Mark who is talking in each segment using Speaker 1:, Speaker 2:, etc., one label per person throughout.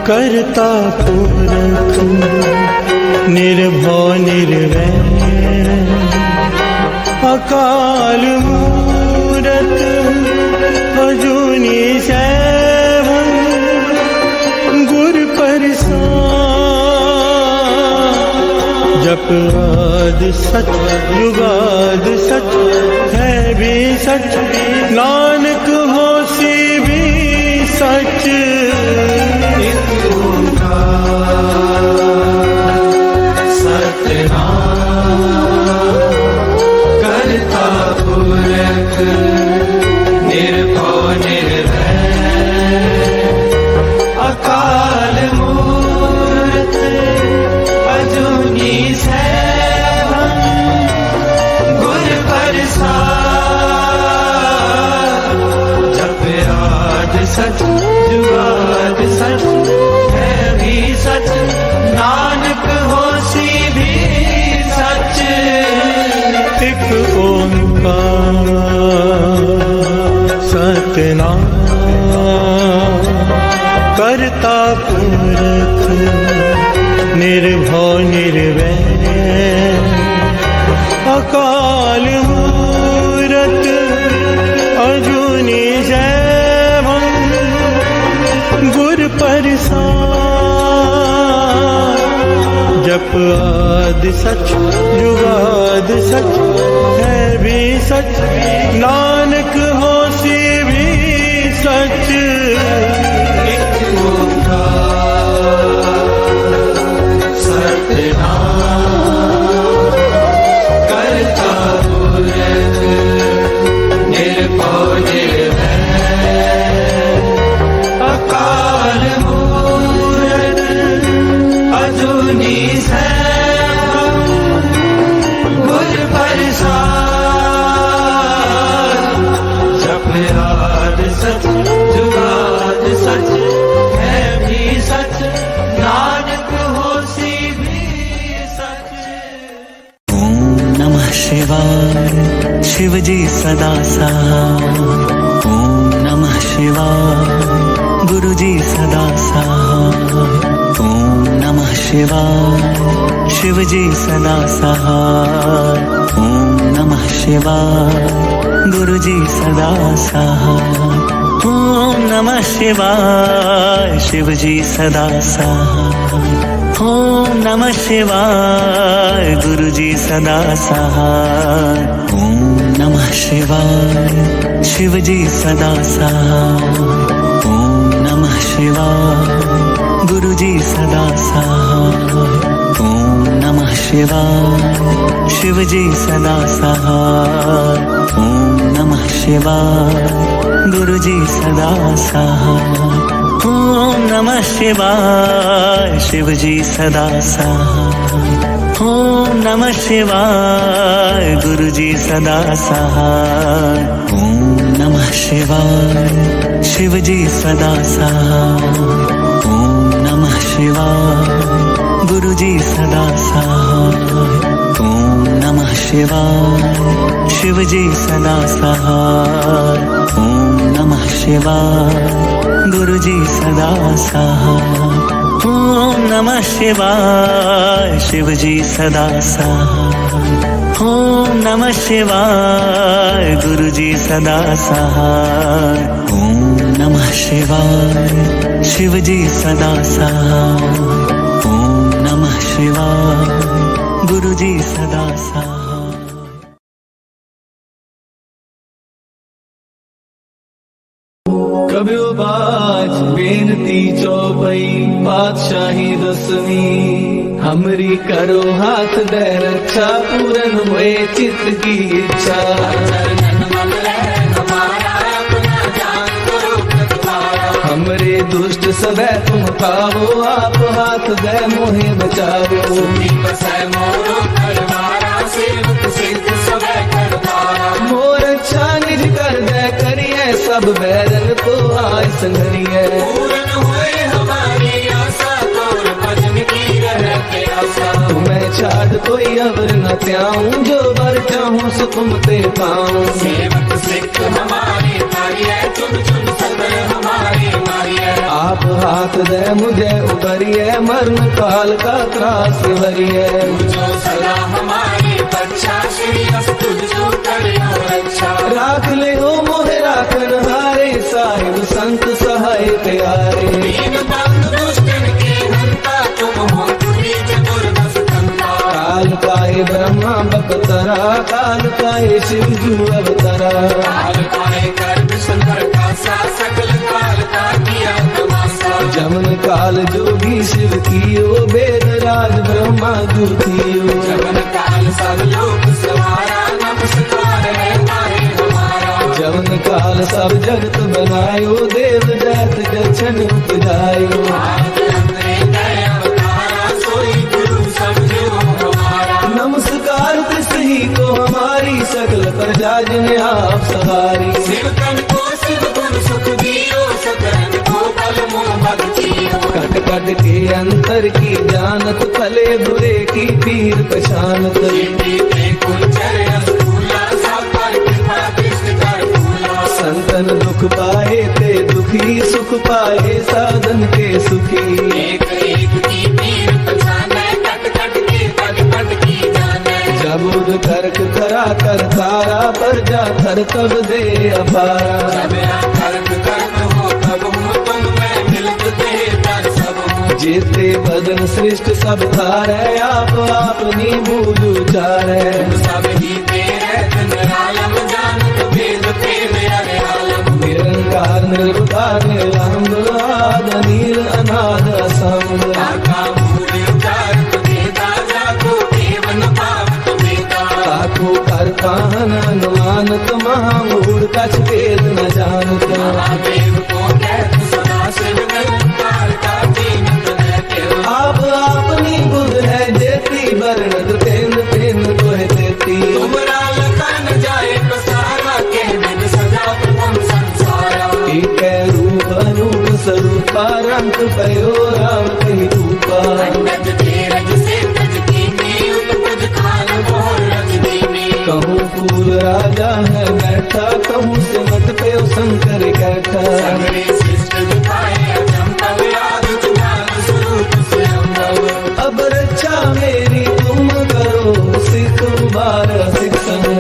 Speaker 1: करता पुरख निर्भव निर्वैर अकाल मूरत अजूनी सैभं गुर प्रसाद। जप आदि सच जुगाद सच है भी सच, नानक होसी भी सच।
Speaker 2: करता पुरख निर्भव निर्वैर अकाल मूरत अजूनी सैभं गुर प्रसाद। जप आद सच जुगाद सच है भी सच, नानक होसी भी सच।
Speaker 1: एक ओंकार सतनाम करता पुरख निर्भव निर्वैर अकाल मूरत अजूनी सैभं गुर प्रसाद। जप आद सच जुगाद सच है भी सच, नानक होसी भी सच।
Speaker 2: एक ओंकार सतनाम करता पुरख निर्भव निर्वैर अकाल मूरत अजूनी सैभं गुर प्रसाद। जप आद सच जुगाद सच है भी सच, नानक होसी भी सच।
Speaker 3: ओम नमः शिवाय शिव जी सदा सहाय। ओम नमः शिवाय गुरु जी सदा सहाय। ओम नमः शिवाय शिव जी सदा सहाय। ओम नमः शिवाय गुरु जी सदा सहाय। ओम नमः शिवाय शिव जी सदा सहाय। ओम नमः शिवाय गुरु जी सदा सहाय। ओम नमः शिवाय शिव जी सदा सहाय। ओम नमः शिवाय गुरु जी सदा सहाय। ओम नमः शिवाय शिव जी सदा सहाय। ओम नमः शिवाय गुरु जी सदा सहाय। ओम नमः शिवाय शिव जी सदा सहाय। ओम नमः शिवाय गुरु जी सदा सहाय। ओम नमः शिवाय शिव जी सदा सहाय। ओम नमः शिवाय गुरु जी सदा सहाय। ओम नमः शिवाय शिव जी सदा सहाय। ओम नमः शिवाय गुरु जी सदा सहाय। ओम नमः शिवाय शिव जी सदा सहाय। ओम नमः शिवाय गुरु जी सदा सहाय। ओम नमः शिवाय शिव जी सदा सहाय। ओम नमः शिवाय गुरु जी सदा सहाय।
Speaker 2: कबियो बाज बेनती चौपई पातशाही दसवीं, हमरी करो हाथ दे रक्षा पूरन हुए चित्त की इच्छा। हमरे दुष्ट सदै तुम खाओ, आप हाथ दे मोहे बचाओ। मोर अच्छा बैरन को आय संघरिए।
Speaker 4: पूर्ण हुए हमारी आशा, तोर भजन की रहते आशा।
Speaker 2: तुम्हें छाड़ कोई अवर न त्याऊं, जो बर चाहूं सो तुम ते पाऊं।
Speaker 4: सेवक सिख हमारे तारिये, चुन चुन सदर हमारे मारिये।
Speaker 2: आप हाथ दे मुझे उबरिए, मरण काल का त्रास वरिए।
Speaker 4: जो सदा हमारी रक्षा, श्री अस्तु जो करियो रक्षा।
Speaker 2: राख ले हो मोहे राखन हारे, साहिब संत सहाय प्यारे।
Speaker 4: दीन बंधु दुष्टन के हंता, तुम हो तुरी चतुर्दश कंता।
Speaker 2: काल काहे ब्रह्मा बकतरा, काल काहे शिव जू अवतरा।
Speaker 4: काल काहे कर्म शंकर का सा, सकल काल का किया तमाशा।
Speaker 2: जमन काल जोगी शिव कियो, वेद राज ब्रह्मा जू कियो।
Speaker 4: जमन काल सब लोग सवारा, नमस्कार है तारे हमारा।
Speaker 2: जमन काल सब जगत बनायो, देव दैत दर्शन उपजायो।
Speaker 4: आप अंतरे गए अवतारा, सोई गुरु समझो हमारा।
Speaker 2: नमस्कार ही को हमारी, सकल प्रजा जिन्हें आप सवारी।
Speaker 4: शिव तन को शिव गुण सुख दियो, सकरन को बल मोह भक्तियो।
Speaker 2: कट कट के अंतर की जानत, भले बुरे की पीर पहचानत।
Speaker 4: पीते कुंचर अस्तूला, सब पर कृपा दृष्टि कर फूला।
Speaker 2: संतन दुख पाए ते दुखी, सुख पाए साधन के सुखी।
Speaker 4: एक एक की पीर पहचाने, कट कट के पद पद की जाने।
Speaker 2: जब उद कर्क करा कर तारा, पर जा थर तब दे अपारा।
Speaker 4: जब कर्म कर्म हो तब हो, तुम मैं मिलत दे तर सब हो।
Speaker 2: जेते बदन सृष्ट सब थारे, आप नी बूझ उचारे।
Speaker 4: सब ही तेरे दिन आलम, जानत भेद तेरे अरे आलम।
Speaker 2: निरंकार निर्विकार निरंग, आद नील अनाद असंग।
Speaker 4: काका मूल उचारत वेदा, जाको केवन पावत वेदा।
Speaker 2: ताको कर काहन अनुमानत, महामूढ़ कछ भेद न जानत।
Speaker 4: महादेव को कहत सदा शिव, निरंकार का दीनत रहते हो।
Speaker 2: आप अपनी बुध है जेती, वर्णत तेन तेन तोहे देती।
Speaker 4: तुमरा लखन जाए पसारा, के विद सजा प्रथम संसारा।
Speaker 2: एक रूप अनूप स्वरूपा, रंग पयो राम कही रूपा।
Speaker 4: अंडज तेरज से तज कीनी, उत्पज काल मोर रज दीनी।
Speaker 2: कहूँ फूल राजा है बैठा, कहूँ सिमट पे शंकर कैठा।
Speaker 4: सगरे सृष्ट दिखाए अचंभव, आदि जुगाल स्वरूप स्वयंभव।
Speaker 2: अब रक्षा मेरी तुम करो, सिख बार सिख संग।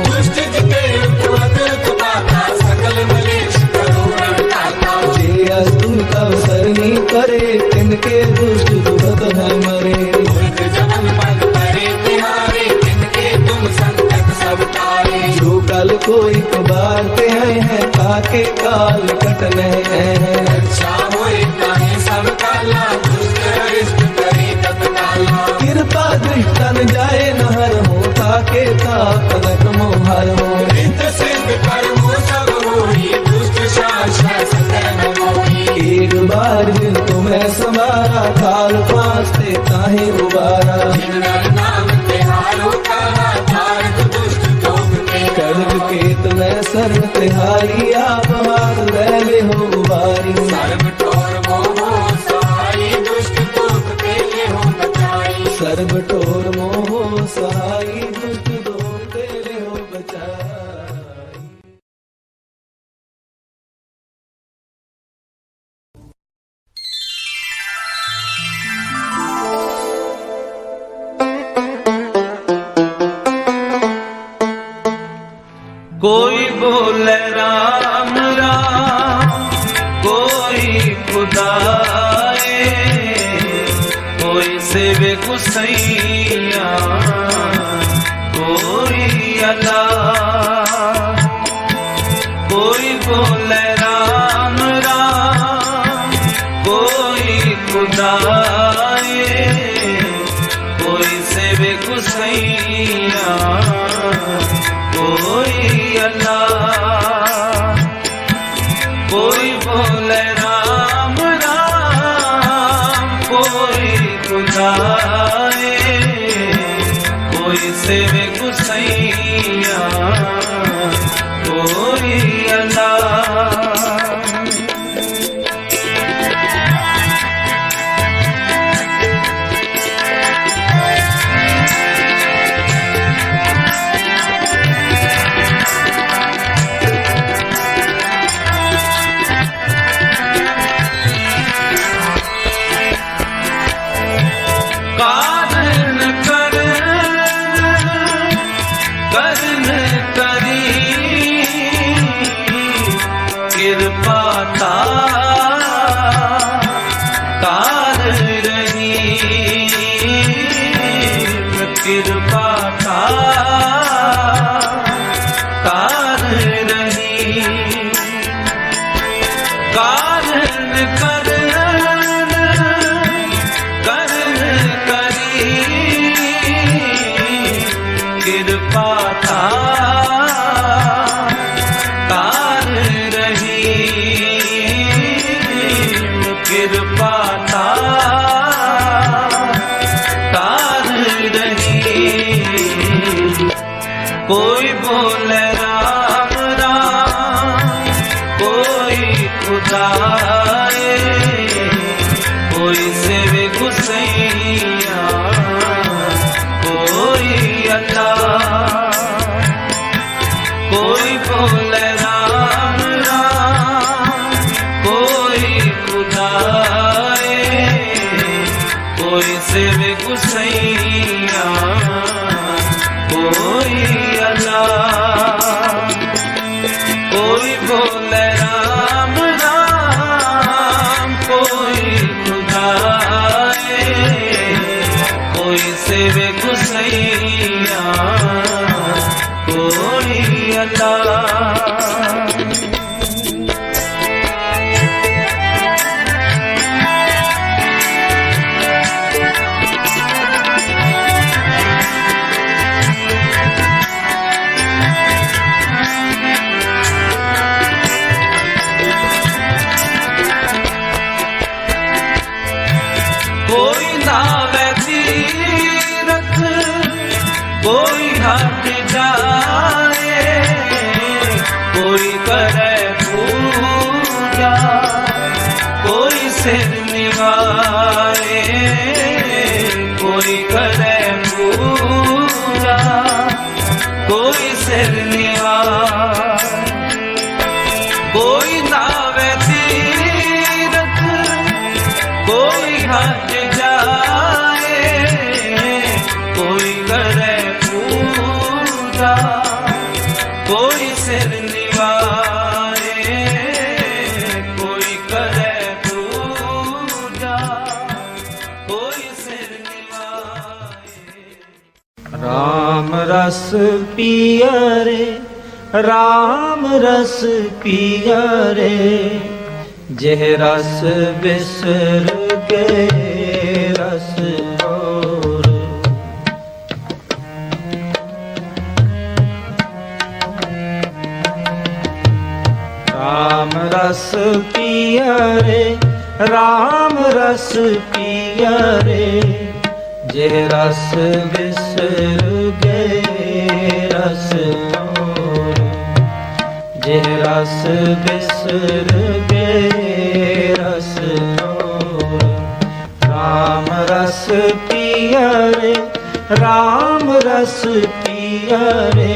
Speaker 4: दुष्ट जिते उत्पत पाता, सकल मलेश करो रड़काता।
Speaker 2: जे अस्तुत अवसरनी करे, तिनके दुष्ट दुखत है मरे।
Speaker 4: उर्ग जमन पद परे तिहारे, तिनके तुम संकट सब तारे।
Speaker 2: जो कल को एक बार ते हैं, ताके काल कटने हैं।
Speaker 4: रक्षा होए ताहे सब काला, दुष्ट अरिष्ट करे तत्काला।
Speaker 2: कृपा दृष्टन जाए नहर हो, ताके तापनक मोहर हो।
Speaker 4: रित सिद्ध कर्मो सब होई, दुष्ट शासन सकल मोही।
Speaker 2: एक बार जिन तुम्हें समारा, काल पासते ताहे उबारा।
Speaker 4: जिन नर नाम तिहारो कहा, तारक दुष्ट दोग के।
Speaker 2: कर्म केत में सर्व तिहारी, आप हाथ रहे हो उबारी।
Speaker 4: सर्व ठोर मोह सहाई, दुष्ट दोग के ले हो बचाई।
Speaker 2: सर्व ठोर मोह सहाई, दुष्ट दोष तेरे हो बचाई।
Speaker 1: कोई बोले राम राम, कोई खुदाए, कोई सेवे गुसैया, कोई अल्लाह। कोई बोले राम राम, कोई खुदाए, कोई सेवे गुसैया, कोई अल्लाह। कोई बोले राम राम, कोई खुदाए, कोई सेवे गुसैया, कोई अल्लाह। तार रही कारण करण करी कृपा तार रही कृपा तार रही कोई बोले राम राम कोई खुदाए कोई सेवे गुसैया कोई अल्लाह कोई बोले राम राम कोई खुदाए कोई सेवे गुसैया कोई अल्लाह कोई बोले राम राम कोई खुदाए कोई सेवे गुसैया कोई अल्लाह कोई नावे तीरथ कोई हट जाए कोई करे पूजा कोई सिर निवाए कोई करे पूजा कोई सिर निवाए कोई नावे तीरथ कोई हट जाए कोई करे पूजा कोई सिर निवाए कोई करे पूजा कोई सिर निवाए
Speaker 2: राम रस पिया रे राम रस पिया रे जेह रस बिसर गए रस और राम रस पिया रे राम रस पिया रे जे रस बिसर गए रस और जे रस बिसर गए रस और राम रस पिया रे राम रस पिया रे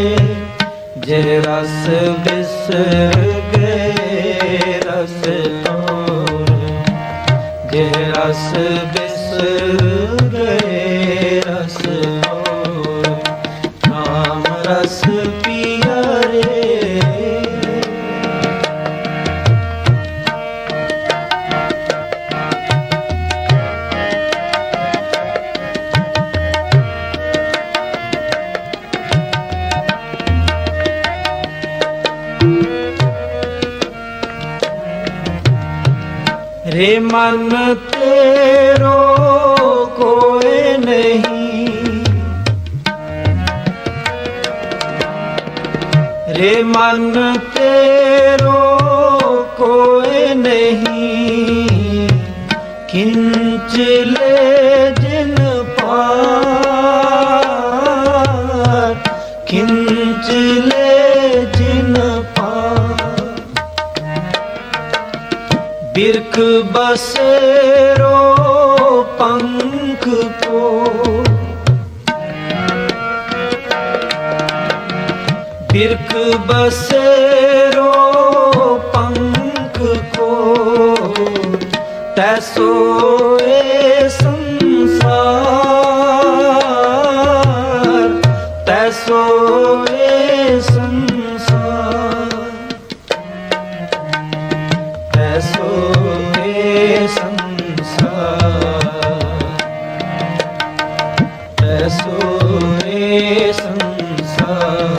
Speaker 2: जे रस बिसर गए रस और जे रस बिसर गए रस और राम रस पिया रे रे मन तेरो कोई नहीं रे मन तेरो कोई नहीं किंच ले जिन पार किंच ले जिन पार बिरख बसेरो पंख को बिरख बसेरो पंख को तैसो ए संसार तैसो ए संसार तैसो ए संसार तैसो ए संसार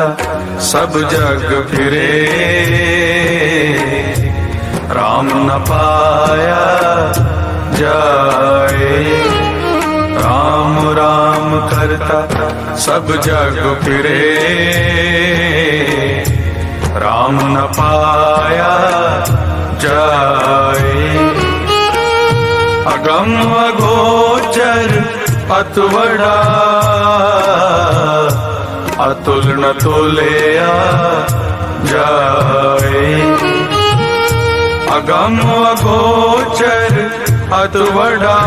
Speaker 1: करता सब जग फिरे, राम न पाया जाए। राम राम करता सब जग फिरे, राम न पाया जाए। अगम अगोचर अतुवड़ा, अतुल न तोलिया जाए। अगम अगोचर अतुवड़ा,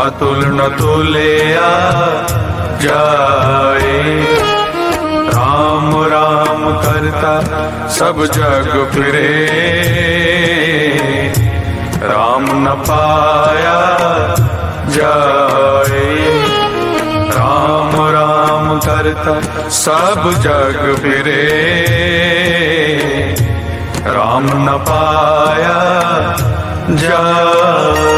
Speaker 1: अतुल न तोलिया जाए। राम राम करता सब जग फिरे, राम न पाया जाए। राम राम करता सब जग फिरे, राम न पाया जाए।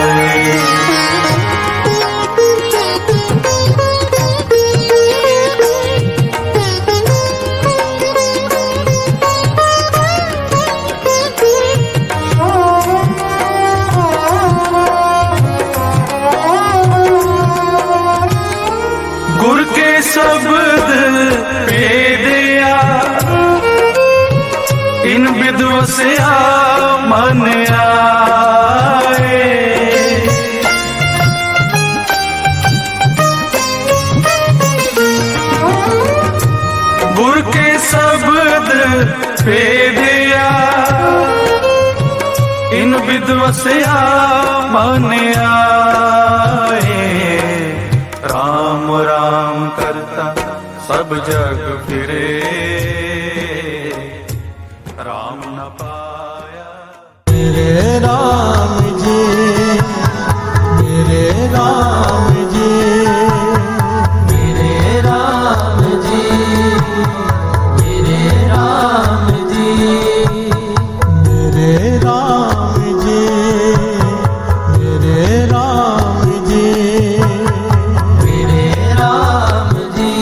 Speaker 1: गुर के शब्द पे दिया, इन विद्वसिया मन आए। गुर के शब्द पे दिया, इन विद्वसिया मन आए। राम राम करता सब जग फिरे, राम न पाया।
Speaker 5: मेरे राम जी, मेरे राम जी, मेरे राम जी, मेरे राम जी, मेरे राम जी, मेरे राम जी, मेरे राम जी,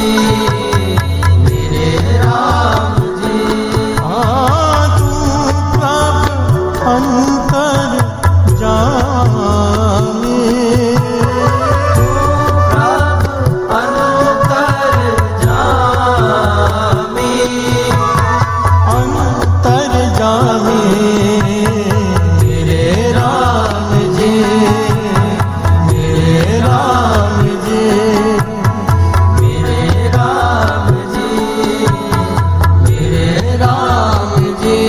Speaker 5: मेरे राम जी। हाँ तू प्रभ अंतर जाने, प्रभ अंतर जाने, अंतर जाने। मेरे राम जी, मेरे राम जी, मेरे राम जी, मेरे राम जी।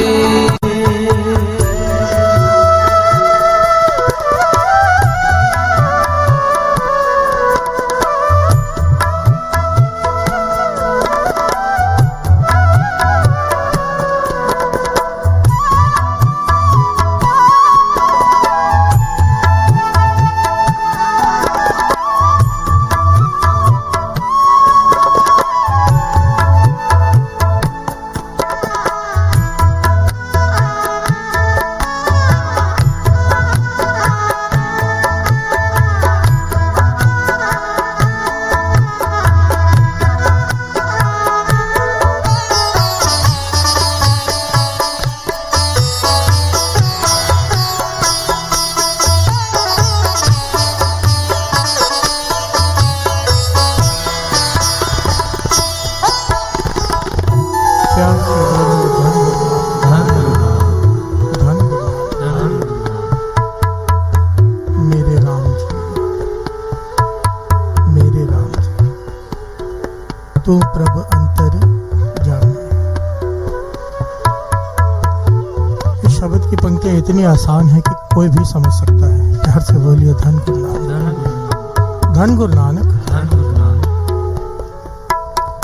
Speaker 5: प्यार से बोलो धन धन मेरे राम जी, मेरे राम जी। तू प्रभ अंतर जाने। इस शब्द की पंक्तियां इतनी आसान है कि कोई भी समझ सकता है। प्यार से बोलिए धन गुरु नानक, धन गुरु नानक।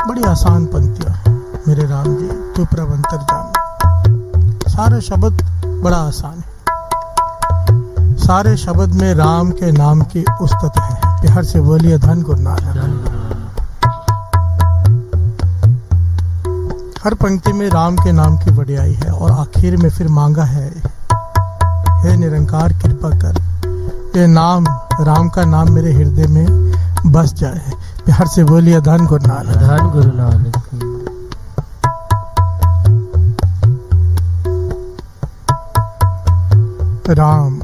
Speaker 5: बड़ी आसान पंक्तियां मेरे राम जी, तू प्रभ अंतर जाने। सारे शब्द बड़ा आसान है। सारे शब्द में राम के नाम की उस्तत है। प्यार से बोलिए धन गुरु नानक। हर पंक्ति में राम के नाम की वड्याई है और आखिर में फिर मांगा है, हे निरंकार कृपा कर, ये नाम, राम का नाम मेरे हृदय में बस जाए। प्यार से बोलिए धन गुरु नानक।
Speaker 6: धन गुरु नानक।
Speaker 5: राम,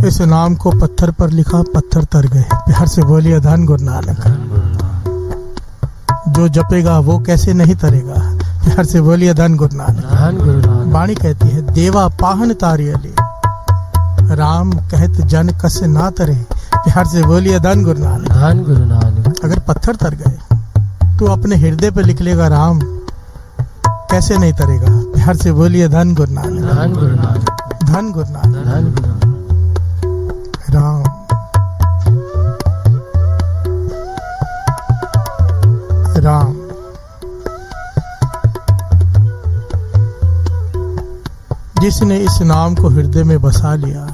Speaker 5: इस नाम को पत्थर पर लिखा, पत्थर तर गए। प्यार से बोलिए धन गुरु नानक। जो जपेगा वो कैसे नहीं तरेगा। प्यार से बोलिए धन गुरु नानक।
Speaker 6: धन गुरु नानक।
Speaker 5: वाणी कहती है देवा पाहन तारियले, राम कहत जन कस ना तरे। प्यार से बोलिए धन गुरु नानक।
Speaker 6: धन गुरु नानक।
Speaker 5: अगर पत्थर तर गए तो अपने हृदय पे लिख लेगा राम, कैसे नहीं तरेगा। प्यार से बोलिए धन गुरु नानक।
Speaker 6: धन गुरु नानक।
Speaker 5: धन गुरु नानक।
Speaker 6: धन गुरु नानक।
Speaker 5: राम, राम, जिसने इस नाम को हृदय में बसा लिया,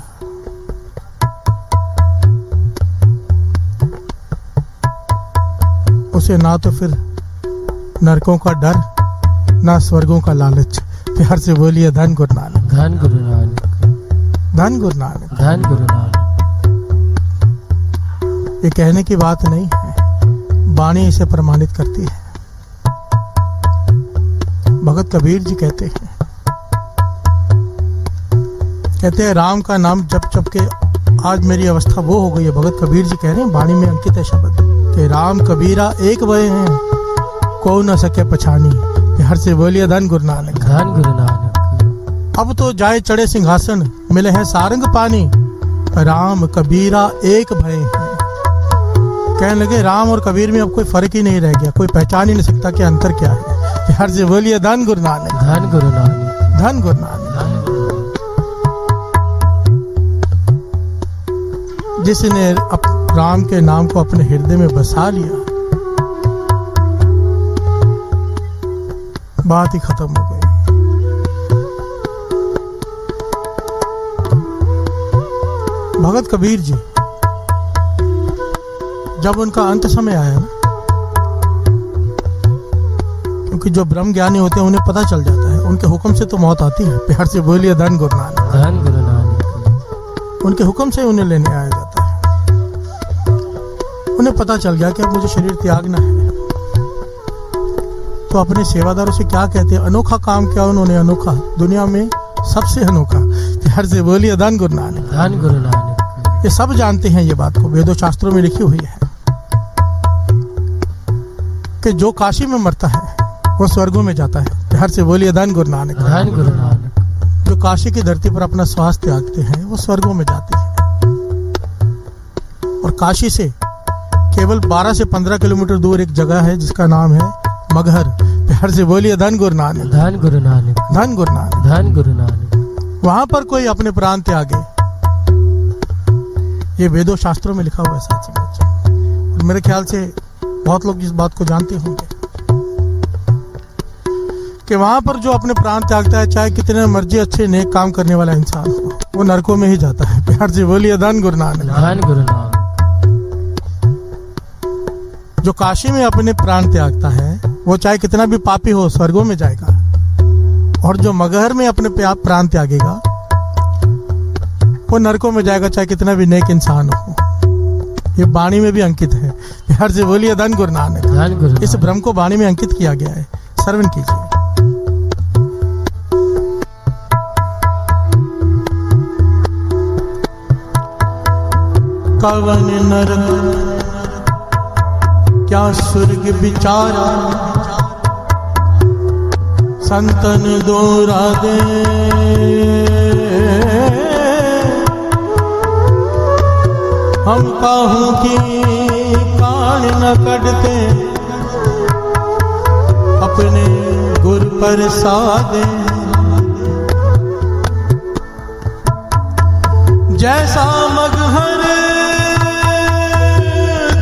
Speaker 5: उसे ना तो फिर नरकों का डर, ना स्वर्गों का लालच। प्यार से बोलिए धन गुरु नानक।
Speaker 6: धन गुरु नानक।
Speaker 5: धन गुरु नानक।
Speaker 6: धन गुरु नानक।
Speaker 5: ये कहने की बात नहीं है, वाणी इसे प्रमाणित करती है। भगत कबीर जी कहते हैं राम का नाम जप जप के आज मेरी अवस्था वो हो गई है। भगत कबीर जी कह रहे हैं, वाणी में अंकित है शब्द कि राम कबीरा एक भय हैं, को न सके पछानी। प्यार से बोलिए धन गुरु नानक।
Speaker 6: धन गुरु नानक।
Speaker 5: अब तो जाए चढ़े सिंहासन, मिले हैं सारंग पानी, राम कबीरा एक भय हैं। कहने लगे राम और कबीर में अब कोई फर्क ही नहीं रह गया, कोई पहचान ही नहीं सकता कि अंतर क्या है। प्यार से बोलिए धन गुरु नानक।
Speaker 6: धन गुरु नानक।
Speaker 5: धन गुरु नानक। जिसने राम के नाम को अपने हृदय में बसा लिया, बात ही खत्म हो गई। भगत कबीर जी जब उनका अंत समय आया ना, क्योंकि जो ब्रह्म ज्ञानी होते हैं उन्हें पता चल जाता है, उनके हुक्म से तो मौत आती है। प्यार से बोलिए धन गुरु नानक।
Speaker 6: धन गुरु नानक।
Speaker 5: उनके हुक्म से उन्हें लेने आया जाता है। उन्हें पता चल गया कि अब मुझे शरीर त्यागना है, तो अपने सेवादारों से क्या कहते हैं, अनोखा काम किया उन्होंने, अनोखा, दुनिया में सबसे अनोखा। प्यार से बोलिए धन गुरु नानक।
Speaker 6: धन गुरु नानक।
Speaker 5: ये सब जानते हैं ये बात को, वेदों शास्त्रों में लिखी हुई है कि जो काशी में मरता है वो स्वर्गों में जाता है। प्यार से बोलिए धन गुरु नानक।
Speaker 6: धन गुरु नानक।
Speaker 5: जो काशी की धरती पर अपना श्वास त्यागते हैं वो स्वर्गों में जाते हैं। और काशी से केवल 12 से 15 किलोमीटर दूर एक जगह है जिसका नाम है मगहर। प्यार से बोलिए धन गुरु नानक।
Speaker 6: धन गुरु नानक।
Speaker 5: धन गुरु नानक।
Speaker 6: धन गुरु नानक।
Speaker 5: वहां पर कोई अपने प्राण त्यागे, ये वेदों शास्त्रों में लिखा हुआ है सच में। मेरे ख्याल से बहुत लोग इस बात को जानते होंगे कि वहां पर जो अपने प्राण त्यागता है, चाहे कितने मर्जी अच्छे नेक काम करने वाला इंसान हो, वो नरकों में ही जाता है। प्यार से बोलिए धन गुरु नानक।
Speaker 6: धन गुरु नानक।
Speaker 5: जो काशी में अपने प्राण त्यागता है वो चाहे कितना भी पापी हो स्वर्गों में जाएगा, और जो मगहर में अपने प्राण त्यागेगा वो नरकों में जाएगा, चाहे कितना भी नेक इंसान हो। ये वाणी में भी अंकित है। प्यार से बोलिए धन गुरु नानक।
Speaker 6: धन गुरु नानक।
Speaker 5: इस भ्रम को वाणी में अंकित किया गया है, श्रवण कीजिए। कवन नरक क्या स्वर्ग बिचारा, संतन दोरा दे। हम काहू की कान न कटते, अपने गुर पर सादे। जैसा मगहर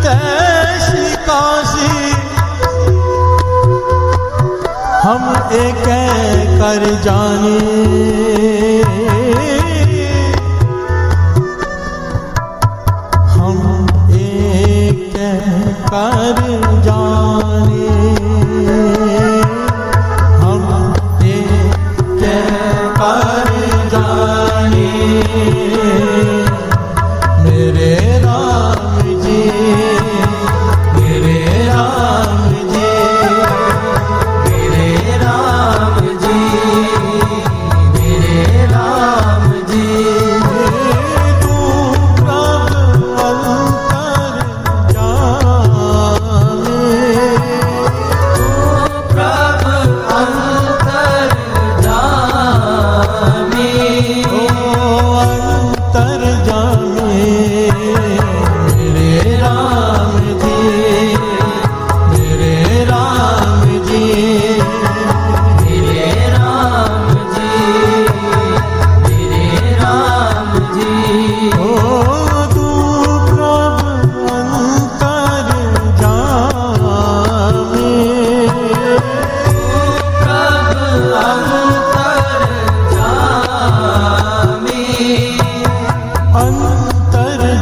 Speaker 5: तैसी काशी, हम एक कर जाने। हम एक कर जाने। हम एक कर जाने। मेरे राम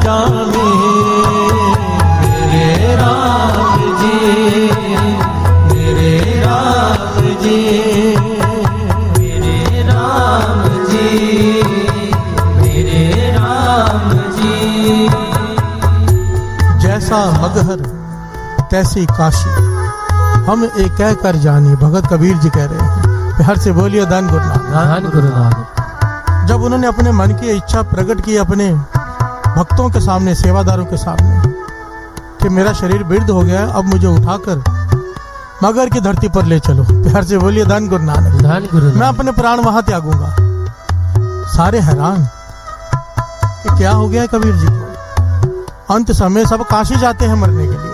Speaker 2: जाने मेरे राम जी, मेरे राम जी, मेरे राम जी, मेरे राम जी।
Speaker 5: जैसा मगहर तैसी काशी, हम एक कह कर जाने, भगत कबीर जी कह रहे हैं। प्यार से बोलिए धन गुरु नानक।
Speaker 6: धन गुरु नानक।
Speaker 5: जब उन्होंने अपने मन की इच्छा प्रकट की अपने भक्तों के सामने, सेवादारों के सामने, कि मेरा शरीर वृद्ध हो गया, अब मुझे उठाकर मगर की धरती पर ले चलो। प्यार से बोलिए धन गुरु नानक।
Speaker 6: धन गुरु
Speaker 5: मैं
Speaker 6: नानक।
Speaker 5: अपने प्राण वहां त्यागूंगा। सारे हैरान कि क्या हो गया है कबीर जी को। अंत समय सब काशी जाते हैं मरने के लिए,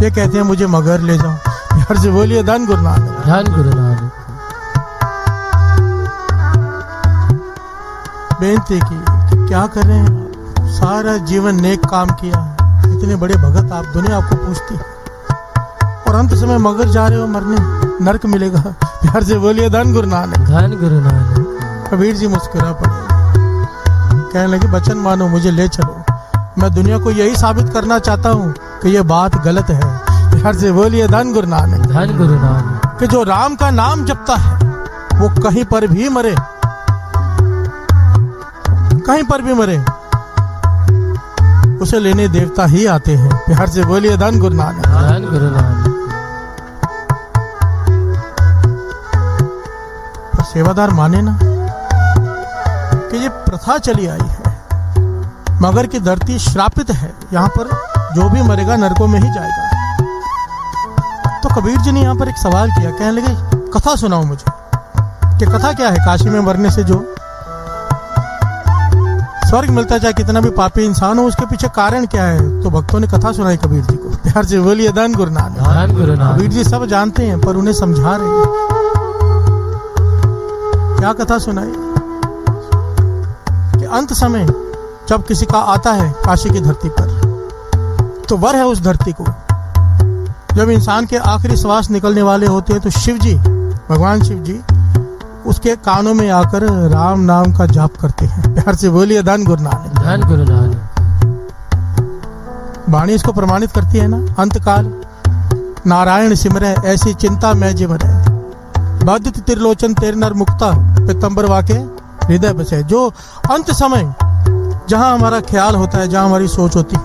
Speaker 5: ये कहते हैं मुझे मगर ले जाओ। प्यार से बोलिए धन गुरु नानक।
Speaker 6: धन गुरु नानक।
Speaker 5: बेनती की कि क्या कर रहे हैं आप? सारा जीवन नेक काम किया, इतने बड़े भगत आप, दुनिया आपको पूछती है, और अंत समय मगर जा रहे हो मरने, नरक मिलेगा। प्यार से बोलिए धन गुरु नानक।
Speaker 6: धन गुरु नानक।
Speaker 5: कबीर जी मुस्कुरा पड़े, कहने लगे वचन मानो, मुझे ले चलो। मैं दुनिया को यही साबित करना चाहता हूँ कि ये बात गलत है। प्यार से बोलिए धन गुरु नानक।
Speaker 6: धन गुरु नानक।
Speaker 5: कि जो राम का नाम जपता है वो कहीं पर भी मरे, कहीं पर भी मरे, उसे लेने देवता ही आते हैं। प्यार से बोलिए धन गुरु नानक।
Speaker 6: धन गुरु नानक।
Speaker 5: पर सेवादार माने ना कि ये प्रथा चली आई है, मगर की धरती श्रापित है, यहाँ पर जो भी मरेगा नरकों में ही जाएगा। तो कबीर जी ने यहाँ पर एक सवाल किया, कहने लगे कथा सुनाओ मुझे, कि कथा क्या है? काशी में मरने से जो स्वर्ग मिलता है, चाहे कितना भी पापी इंसान हो, उसके पीछे कारण क्या है? तो भक्तों ने कथा सुनाई कबीर जी को। प्यार से बोलिए धन गुरु नानक।
Speaker 6: धन गुरु नानक।
Speaker 5: कबीर जी सब जानते हैं पर उन्हें समझा रहे हैं। क्या कथा सुनाई? कि अंत समय जब किसी का आता है काशी की धरती पर, तो वर है उस धरती को। जब इंसान के आखिरी श्वास निकलने वाले होते हैं तो शिव जी, भगवान शिव जी उसके कानों में आकर राम नाम का जाप करते हैं। प्यार से बोलिए धन गुरु नानक।
Speaker 6: धन गुरु नानक।
Speaker 5: वाणी इसको प्रमाणित करती है ना, अंतकाल नारायण सिमरै ऐसी चिंता मैं जिमरै, बद्ध त्रिलोचन तेरे नर मुक्ता पीतंबर वाके हृदय बसे। जो अंत समय जहां हमारा ख्याल होता है, जहां हमारी सोच होती है,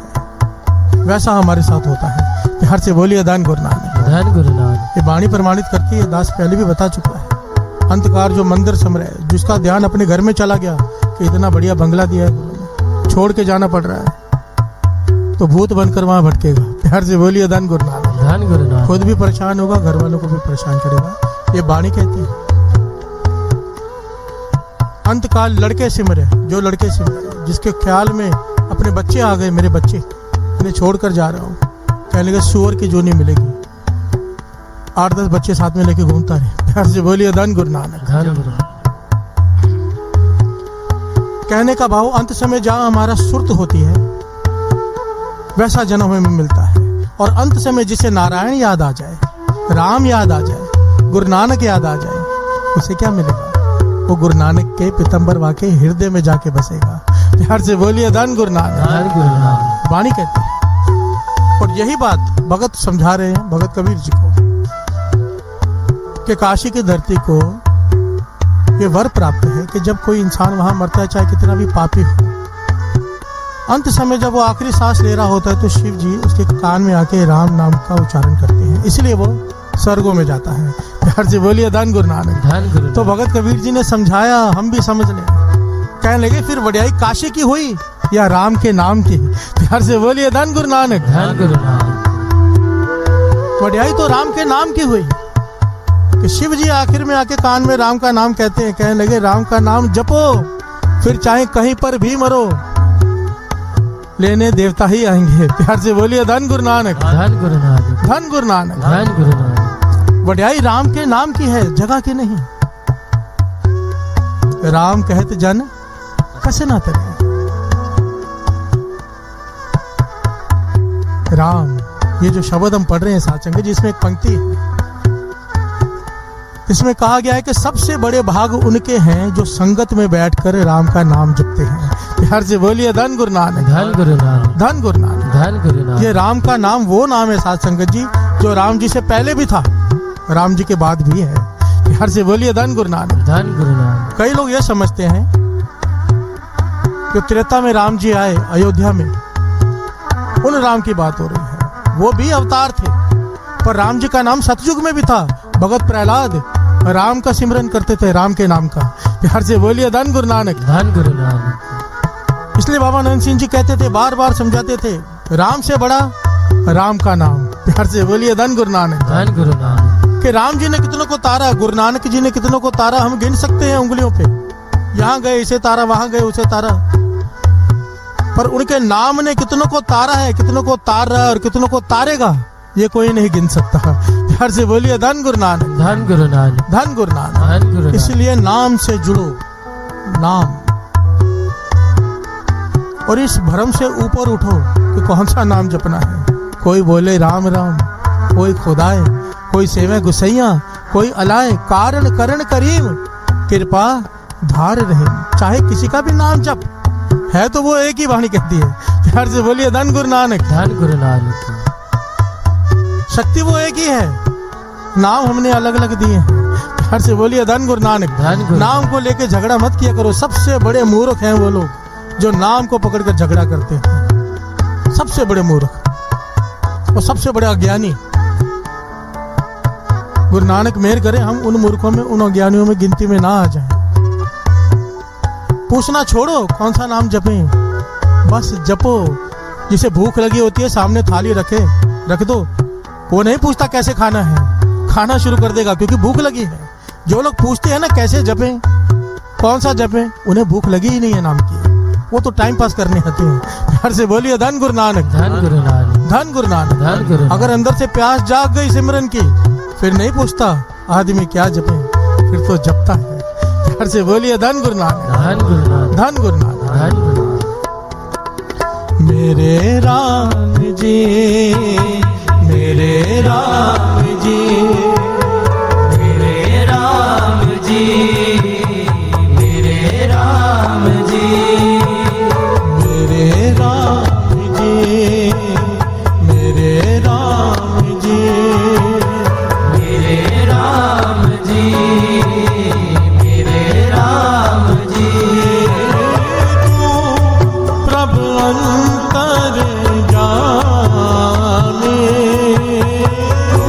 Speaker 5: वैसा हमारे साथ होता है। प्यार से बोलिए धन गुरु नानक।
Speaker 6: धन गुरु नानक।
Speaker 5: ये वाणी प्रमाणित करती है, दास पहले भी बता चुका है। अंतकार जो मंदिर समरे, जिसका ध्यान अपने घर में चला गया कि इतना बढ़िया बंगला दिया है गुरु ने, छोड़ के जाना पड़ रहा है, तो भूत बनकर वहां भटकेगा। प्यार से बोलिए धन गुरु नानक।
Speaker 6: धन गुरु नानक।
Speaker 5: खुद भी परेशान होगा, घर वालों को भी परेशान करेगा। ये वाणी कहती है। अंतकाल लड़के सिमरे, जो लड़के सिमरे, जिसके ख्याल में अपने बच्चे आ गए, मेरे बच्चे इन्हें छोड़कर जा रहा हूँ, कहने लगे सुअर की जोनी मिलेगी, 8-10 बच्चे साथ में लेके घूमता रहे। प्यार से बोलिए धन गुरु नानक।
Speaker 6: धन गुरु।
Speaker 5: कहने का भाव अंत समय जहां हमारा सुरत होती है वैसा जन्म हमें मिलता है, और अंत समय जिसे नारायण याद आ जाए, राम याद आ जाए, गुरु नानक याद आ जाए, उसे क्या मिलेगा? वो गुरु नानक के पीतंबर वाके हृदय में जाके बसेगा। प्यार से बोलिए धन गुरु नानक।
Speaker 6: धन गुरु नानक।
Speaker 5: वाणी कहती है, और यही बात भगत समझा रहे हैं, भगत कबीर जी को, कि काशी की धरती को ये वर प्राप्त है कि जब कोई इंसान वहां मरता है, चाहे कितना भी पापी हो, अंत समय जब वो आखिरी सांस ले रहा होता है, तो शिव जी उसके कान में आके राम नाम का उच्चारण करते हैं, इसलिए वो स्वर्गों में जाता है। प्यार से बोलिए धन गुरु नानक।
Speaker 6: धन गुरु।
Speaker 5: तो भगत कबीर जी ने समझाया, हम भी समझ लें। कहने लगे फिर वड्याई काशी की हुई या राम के नाम की? प्यार से बोलिए धन गुरु नानक।
Speaker 6: धन गुरु नानक।
Speaker 5: वड्याई तो राम के नाम की हुई कि शिव जी आखिर में आके कान में राम का नाम कहते हैं। कहने लगे राम का नाम जपो, फिर चाहे कहीं पर भी मरो, लेने देवता ही आएंगे। प्यार से बोलिए धन गुरु नानक।
Speaker 6: धन गुरु नानक।
Speaker 5: धन गुरु नानक।
Speaker 6: धन गुरु नानक।
Speaker 5: वड्याई राम के नाम की है, जगह की नहीं। राम कहत जन कसे ना तरे। राम, ये जो शब्द हम पढ़ रहे हैं साचंग, जिसमें एक पंक्ति है, इसमें कहा गया है कि सबसे बड़े भाग उनके हैं जो संगत में बैठकर राम का नाम जपते हैं। बिहार से बोलिए धन गुरु नानक,
Speaker 6: धन गुरु नानक,
Speaker 5: धन गुरु नानक।
Speaker 6: धन गुरु नानक।
Speaker 5: ये राम का नाम वो नाम है साथ संगत जी जो राम जी से पहले भी था, राम जी के बाद भी है। बिहार से बोलिए धन गुरु नानक,
Speaker 6: धन गुरु नानक।
Speaker 5: कई लोग ये समझते हैं कि त्रेता में राम जी आए अयोध्या में, उन राम की बात हो रही है। वो भी अवतार थे, पर राम जी का नाम सतयुग में भी था। भगत प्रहलाद राम का सिमरन करते थे, राम के नाम का। बिहार से बोलिए धन गुरु नानक,
Speaker 6: धन गुरु नानक।
Speaker 5: इसलिए बाबा नंद सिंह जी कहते थे, बार बार समझाते थे, राम से बड़ा राम का नाम। बिहार से बोलिए धन गुरु नानक,
Speaker 6: धन गुरु नानक।
Speaker 5: कि राम जी ने कितनों को तारा, गुरु नानक जी ने कितनों को तारा, हम गिन सकते हैं उंगलियों पे। यहाँ गए इसे तारा, वहां गए उसे तारा, पर उनके नाम ने कितनों को तारा है, कितनों को तार रहा है और कितनों को तारेगा, ये कोई नहीं गिन सकता। बिहार से बोलिए धन गुरु नानक,
Speaker 6: धन गुरु नानक,
Speaker 5: धन गुरु नानक।
Speaker 6: धन गुरु नानक।
Speaker 5: इसलिए नाम से जुड़ो, नाम, और इस भ्रम से ऊपर उठो कि कौन सा नाम जपना है। कोई बोले राम राम, कोई खुदाए, कोई सेवे गुसैया, कोई अलाए, कारण करण करीम, कृपा धार रहे। चाहे किसी का भी नाम जप, है तो वो एक ही वाणी कहती है। प्यार से बोलिए धन गुरु नानक,
Speaker 6: धन गुरु नानक।
Speaker 5: शक्ति वो एक ही है, नाम हमने अलग अलग दिए हैं। प्यार से बोलिए धन गुरु नानक।
Speaker 6: धन गुरु
Speaker 5: नाम को लेके झगड़ा मत किया करो। सबसे बड़े मूर्ख हैं वो लोग जो नाम को पकड़कर झगड़ा करते हैं, सबसे बड़े मूर्ख और सबसे बड़े अज्ञानी। गुरु नानक मेहर करे हम उन मूर्खों में, उन अज्ञानियों में गिनती में ना आ जाएं। पूछना छोड़ो कौन सा नाम जपें, बस जपो। जिसे भूख लगी होती है सामने थाली रख दो, वो नहीं पूछता कैसे खाना है, खाना शुरू कर देगा क्योंकि भूख लगी है। जो लोग पूछते हैं ना कैसे जपें, कौन सा जपें, उन्हें भूख लगी ही नहीं है नाम की, वो तो टाइम पास करने आते हैं। प्यार से बोलिए धन गुरु नानक,
Speaker 6: धन गुरु नानक,
Speaker 5: धन गुरु नानक।
Speaker 6: धन गुरु नानक।
Speaker 5: अगर अंदर से प्यास जाग गई सिमरन की, फिर नहीं पूछता आदमी क्या जपे, फिर तो जपता है। प्यार से बोलिए धन गुरु नानक,
Speaker 6: धन गुरु नानक,
Speaker 5: धन गुरु नानक।
Speaker 6: धन गुरु नानक।
Speaker 5: मेरे राम जी, मेरे राम जी, मेरे राम जी, मेरे राम जी, मेरे राम जी, मेरे राम जी, मेरे राम जी, मेरे राम जी। तू प्रभु अंतर जाने, तू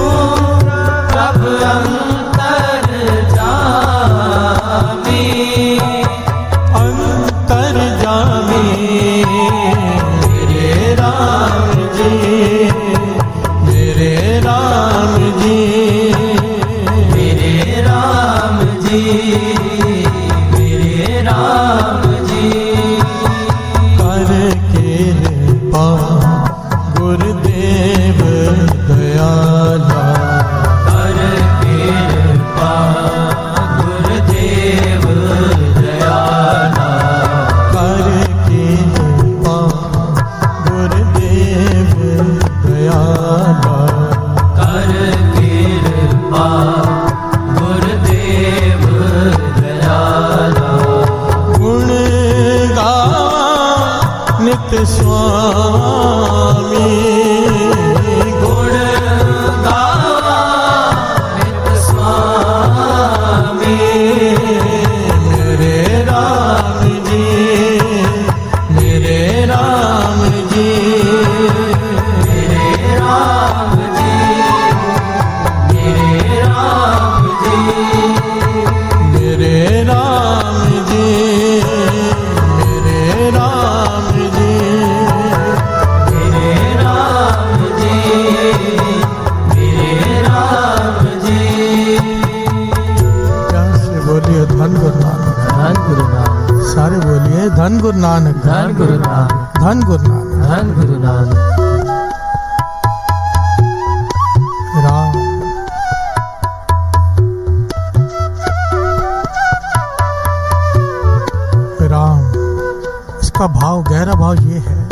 Speaker 5: प्रभु अंतर जाने, अंतर जाने। मेरे राम जी, मेरे राम जी, मेरे राम जी, मेरे राम जी। कर कृपा गुरुदेव दयाला, कर कृपा गुरुदेव दयाला, कर कृपा गुरुदेव दयाला, कर कृपा गुरुदेव दयाला। गुण गावा नित्य स्वामी, गुण गावा नित्य स्वामी। मेरे राम जी, मेरे राम जी, मेरे राम जी, मेरे राम जी, मेरे राम जी, मेरे राम जी, मेरे राम जी, मेरे राम जी। क्या से बोलिए धन गुरु नानक,
Speaker 6: धन गुरु नानक,
Speaker 5: सारे बोलिए धन गुरु नानक,
Speaker 6: धन गुरु नानक,
Speaker 5: धन गुरु नानक।
Speaker 6: धन गुरु नानक।
Speaker 5: राम राम, इसका भाव, गहरा भाव ये है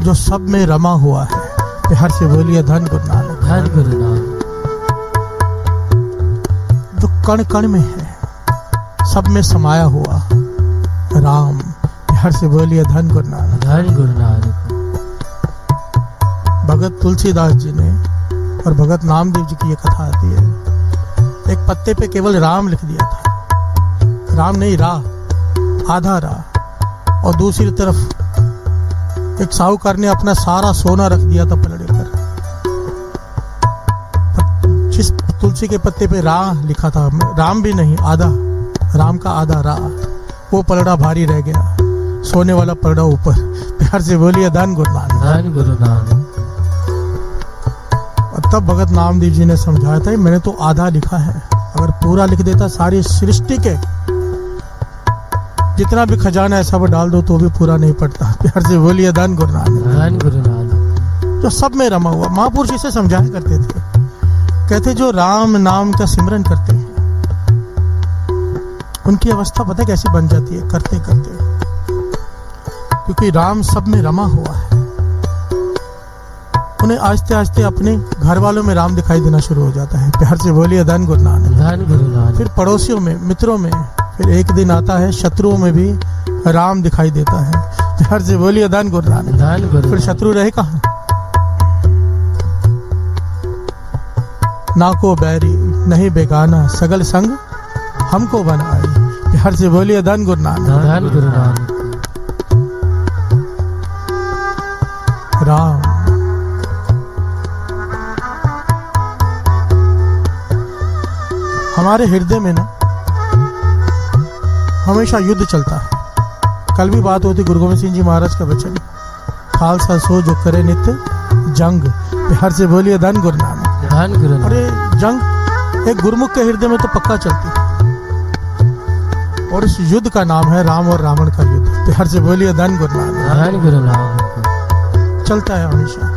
Speaker 5: जो सब में रमा हुआ है। प्यार से बोलिए धन गुरु नानक।
Speaker 6: धन गुरु नानक।
Speaker 5: जो कण कण में है, सब में समाया हुआ राम। हर से बोलिए धन गुरु नानक।
Speaker 6: धन गुरु नानक।
Speaker 5: भगत तुलसीदास जी ने और भगत नामदेव जी की ये कथा आती है। एक पत्ते पे केवल राम लिख दिया था, राम नहीं रा, आधा रा। और दूसरी तरफ एक साहूकार ने अपना सारा सोना रख दिया था पलड़े पर। जिस तुलसी के पत्ते पे रा लिखा था, राम भी नहीं, आधा, राम का आधा रा, वो पलड़ा भारी रह गया, सोने वाला पलड़ा ऊपर। प्यार से बोलिए धन गुरु नानक।
Speaker 6: धन गुरु नानक।
Speaker 5: और तब भगत नामदेव जी ने समझाया था, मैंने तो आधा लिखा है, अगर पूरा लिख देता सारी सृष्टि के जितना भी खजाना है सब डाल दो तो भी पूरा नहीं पड़ता। प्यार से बोलिए धन गुरु नानक।
Speaker 6: धन गुरु नानक।
Speaker 5: जो सब में रमा हुआ। महापुरुष इसे समझाया करते थे, कहते जो राम नाम का सिमरन करते हैं उनकी अवस्था पता कैसी बन जाती है करते करते, क्योंकि राम सब में रमा हुआ है। उन्हें आस्ते आस्ते अपने घर वालों में राम दिखाई देना शुरू हो जाता है। प्यार से बोलिए धन गुरु नानक।
Speaker 6: धन गुरु नानक।
Speaker 5: फिर पड़ोसियों में, मित्रों में, फिर एक दिन आता है शत्रुओं में भी राम दिखाई देता है। प्यार से बोलिए धन गुरु नानक।
Speaker 6: धन गुरु।
Speaker 5: फिर शत्रु रहे कहाँ? ना को बैरी नहीं बेगाना, सगल संग हमको बनाए। प्यार से बोलिए धन गुरु नानक।
Speaker 6: धन गुरु नानक।
Speaker 5: राम हमारे हृदय में ना हमेशा युद्ध चलता है। कल भी बात होती गुरु गोविंद सिंह जी महाराज का वचन, खालसा सो जो करे नित्य जंग। प्यार से बोलिए धन गुरु नानक।
Speaker 6: धन गुरु नानक।
Speaker 5: अरे जंग एक गुरुमुख के हृदय में तो पक्का चलती है, और इस युद्ध का नाम है राम और रावण का युद्ध। प्यार से बोलिए धन गुरु नानक।
Speaker 6: धन गुरु नानक।
Speaker 5: चलता है हमेशा।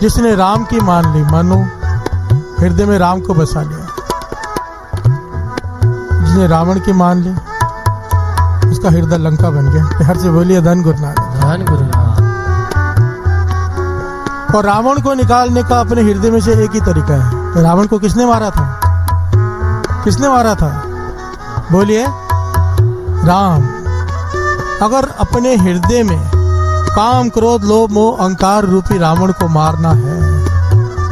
Speaker 5: जिसने राम की मान ली, मानो हृदय में राम को बसा लिया। जिसने रावण की मान ली, उसका हृदय लंका बन गया। प्यार से बोलिए धन गुरु नानक।
Speaker 6: धन गुरु नानक।
Speaker 5: और रावण को निकालने का अपने हृदय में से एक ही तरीका है। रावण को किसने मारा था? किसने मारा था? बोलिए राम। अगर अपने हृदय में काम क्रोध लोभ मोह अहंकार रूपी रावण को मारना है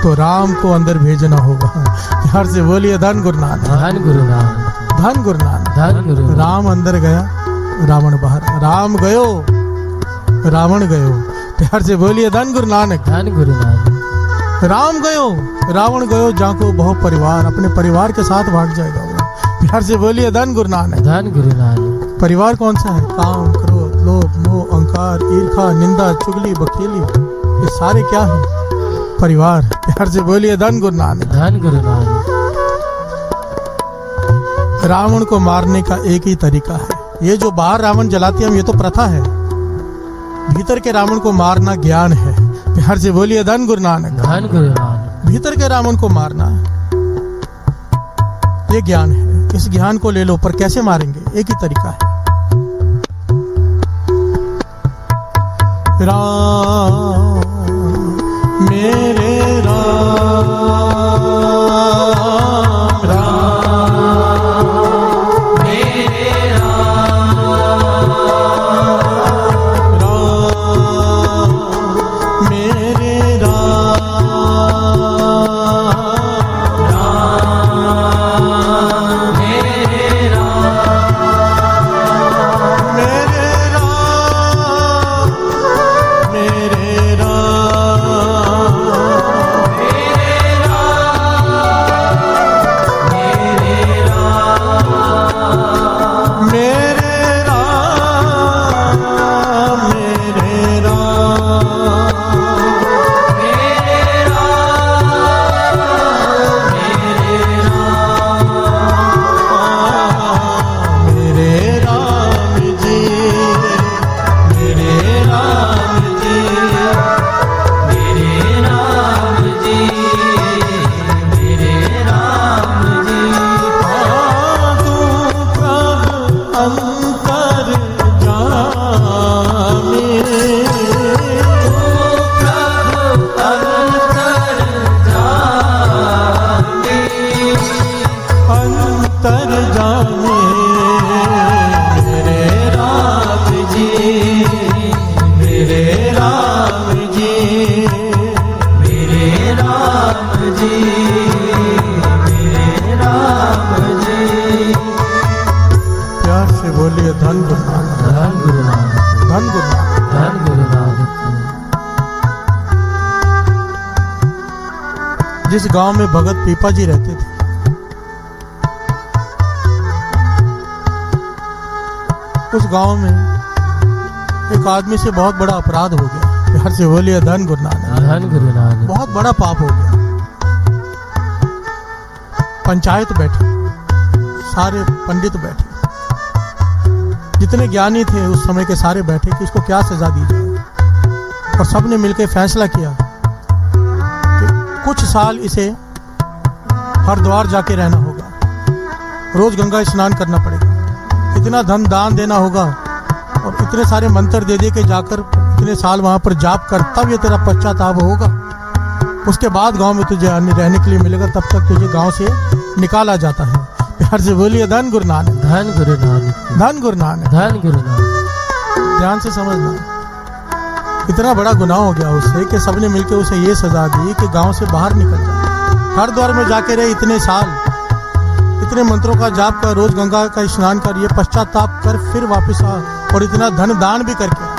Speaker 5: तो राम को अंदर भेजना होगा। प्यार से बोलिए धन गुरु नानक।
Speaker 6: धन गुरु नानक।
Speaker 5: धन गुरु नानक।
Speaker 6: धन गुरु।
Speaker 5: राम अंदर गया, रावण बाहर। राम गयो, रावण गयो। प्यार से बोलिए धन गुरु नानक।
Speaker 6: धन गुरु नानक।
Speaker 5: राम गयो, रावण गयो, जाको बहु परिवार, अपने परिवार के साथ भाग जाएगा वो। प्यार से बोलिए धन गुरु नानक।
Speaker 6: धन गुरु नानक।
Speaker 5: परिवार कौन सा है? काम क्रोध लोभ मोह अहंकार ईर्खा निंदा चुगली बखेली, ये सारे क्या है? परिवार। प्यार से बोलिए धन गुरु नानक।
Speaker 6: धन गुरु नानक।
Speaker 5: रावण को मारने का एक ही तरीका है। ये जो बाहर रावण जलाते हम, ये तो प्रथा है। भीतर के रावण को मारना ज्ञान है। प्यार से बोलिए धन गुरु नानक।
Speaker 6: धन गुरु नानक।
Speaker 5: भीतर के रावण को मारना ये ज्ञान है। इस ज्ञान को ले लो, पर कैसे मारेंगे? एक ही तरीका है। राम मेरे राम, राम मेरे राम, राम मेरे राम, राम मेरे राम, मेरे राम, मेरे राम।
Speaker 6: धन गुरु नानक,
Speaker 5: धन गुरु नानक।
Speaker 6: धन गुरु नानक।
Speaker 5: जिस गांव में भगत पीपा जी रहते थे, उस गांव में एक आदमी से बहुत बड़ा अपराध हो गया। प्यार से बोलिए धन गुरु नानक।
Speaker 6: धन गुरु नानक।
Speaker 5: बहुत बड़ा पाप हो गया। पंचायत बैठी, सारे पंडित बैठे, जितने ज्ञानी थे उस समय के सारे बैठे कि इसको क्या सजा दी जाए। और सबने मिलकर फैसला किया कि कुछ साल इसे हरिद्वार जाके रहना होगा, रोज गंगा स्नान करना पड़ेगा, इतना धन दान देना होगा और इतने सारे मंत्र दे दे के जाकर इतने साल वहां पर जाप कर, तब ये तेरा पश्चाताप होगा। उसके बाद गांव में तुझे रहने के लिए मिलेगा, तब तक तुझे गांव से निकाला जाता है। प्यार से बोलिए धन गुरु नानक।
Speaker 6: धन गुरु नानक।
Speaker 5: धन गुरु नानक।
Speaker 6: धन गुरु नानक।
Speaker 5: ध्यान से समझना, इतना बड़ा गुनाह हो गया उससे कि सबने मिलकर उसे ये सजा दी कि गांव से बाहर निकल जाए, हरिद्वार में जाके रहे इतने साल, इतने मंत्रों का जाप कर, रोज गंगा का स्नान कर, ये पश्चाताप कर, फिर वापस आ और इतना धन दान भी करके।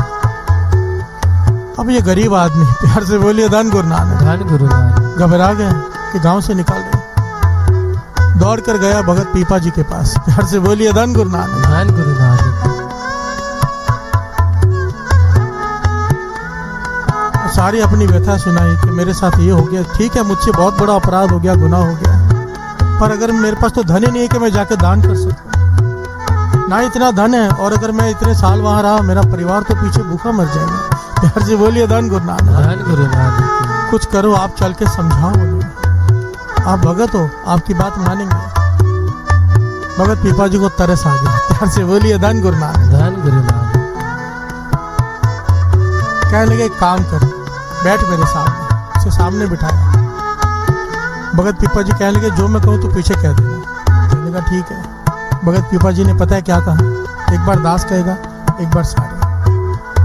Speaker 5: अब ये गरीब आदमी, प्यार से बोलिए धन गुरु नानक।
Speaker 6: धन गुरु नानक।
Speaker 5: घबरा गए कि गांव से निकाल रहे, दौड़ कर गया भगत पीपा जी के पास। प्यार से बोलिए धन गुरु नानक।
Speaker 6: धन गुरु नानक।
Speaker 5: सारी अपनी व्यथा सुनाई कि मेरे साथ ये हो गया, ठीक है मुझसे बहुत बड़ा अपराध हो गया, गुनाह हो गया, पर अगर मेरे पास तो धन ही नहीं है कि मैं जाके दान कर सकूं, ना इतना धन है, और अगर मैं इतने साल वहां रहा मेरा परिवार तो पीछे भूखा मर जाएगा। प्यार से बोलिए धन गुरु नानक।
Speaker 6: धन गुरु नानक।
Speaker 5: कुछ करो, आप चल के समझाओ उन्हें, आप भगत हो, आपकी बात मानेंगे। भगत पीपा जी को तरस आ गया। प्यार से बोलिए धन गुरु नानक।
Speaker 6: धन गुरु नानक।
Speaker 5: कहने लगे एक काम कर, बैठ मेरे सामने। उसे सामने बिठाया। भगत पीपा जी कहने लगे जो मैं कहूँ तो पीछे कह देना। कहने लगा ठीक है। भगत पीपा जी ने पता है क्या कहा, एक बार दास कहेगा, एक बार सारे।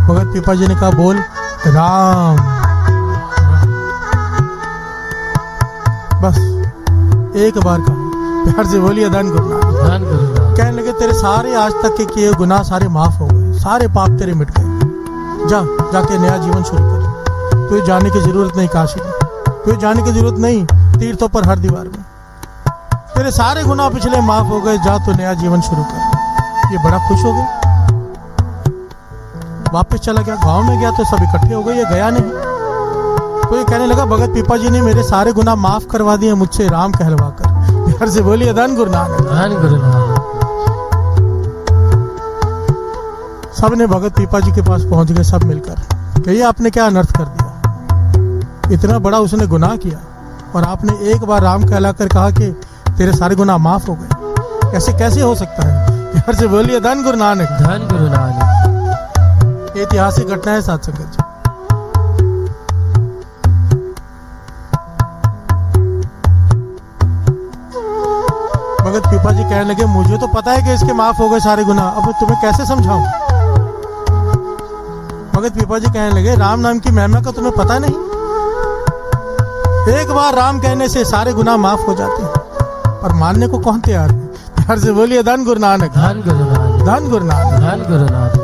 Speaker 5: भगत पीपा जी ने कहा बोल राम, बस एक बार कहा। प्यार से बोलिए धन गुरु नानक।
Speaker 6: धन गुरु नानक।
Speaker 5: कहने लगे तेरे सारे आज तक के किए गुनाह सारे माफ हो गए, सारे पाप तेरे मिट गए, जाके नया जीवन शुरू कर। तुझे जाने की जरूरत नहीं काशी में, तुझे जाने की जरूरत नहीं तीर्थों पर हरिद्वार में, तेरे सारे गुनाह पिछले माफ हो गए, जा तो नया जीवन शुरू कर। ये बड़ा खुश हो गया, वापस चला गया, गांव में गया तो सब इकट्ठे हो गए, ये गया नहीं। तो ये कहने लगा भगत पीपा जी ने मेरे सारे गुनाह माफ करवा दिए मुझसे राम कहलवा कर। प्यार से बोलिए धन गुरु नानक।
Speaker 6: धन गुरु नानक।
Speaker 5: सब ने भगत पीपा जी के पास पहुंच गए, सब मिलकर कि ये आपने क्या अनर्थ कर दिया, इतना बड़ा उसने गुनाह किया और आपने एक बार राम कहलाकर कहा कि तेरे सारे गुनाह माफ हो गए, ऐसे कैसे हो सकता है। प्यार से बोलिए धन गुरु नानक।
Speaker 6: धन गुरु नानक।
Speaker 5: ऐतिहासिक घटना है साथ संगत जी। भगत पीपा जी कहने लगे मुझे तो पता है कि इसके माफ हो गए सारे गुनाह, अब तुम्हें कैसे समझाऊं। भगत पीपा जी कहने लगे राम नाम की महिमा का तुम्हें पता नहीं, एक बार राम कहने से सारे गुनाह माफ हो जाते हैं, पर मानने को कौन तैयार है। प्यार से बोलिए धन गुरु नानक।
Speaker 6: धन गुरु नानक।
Speaker 5: धन गुरु नानक।
Speaker 6: धन गुरु नानक।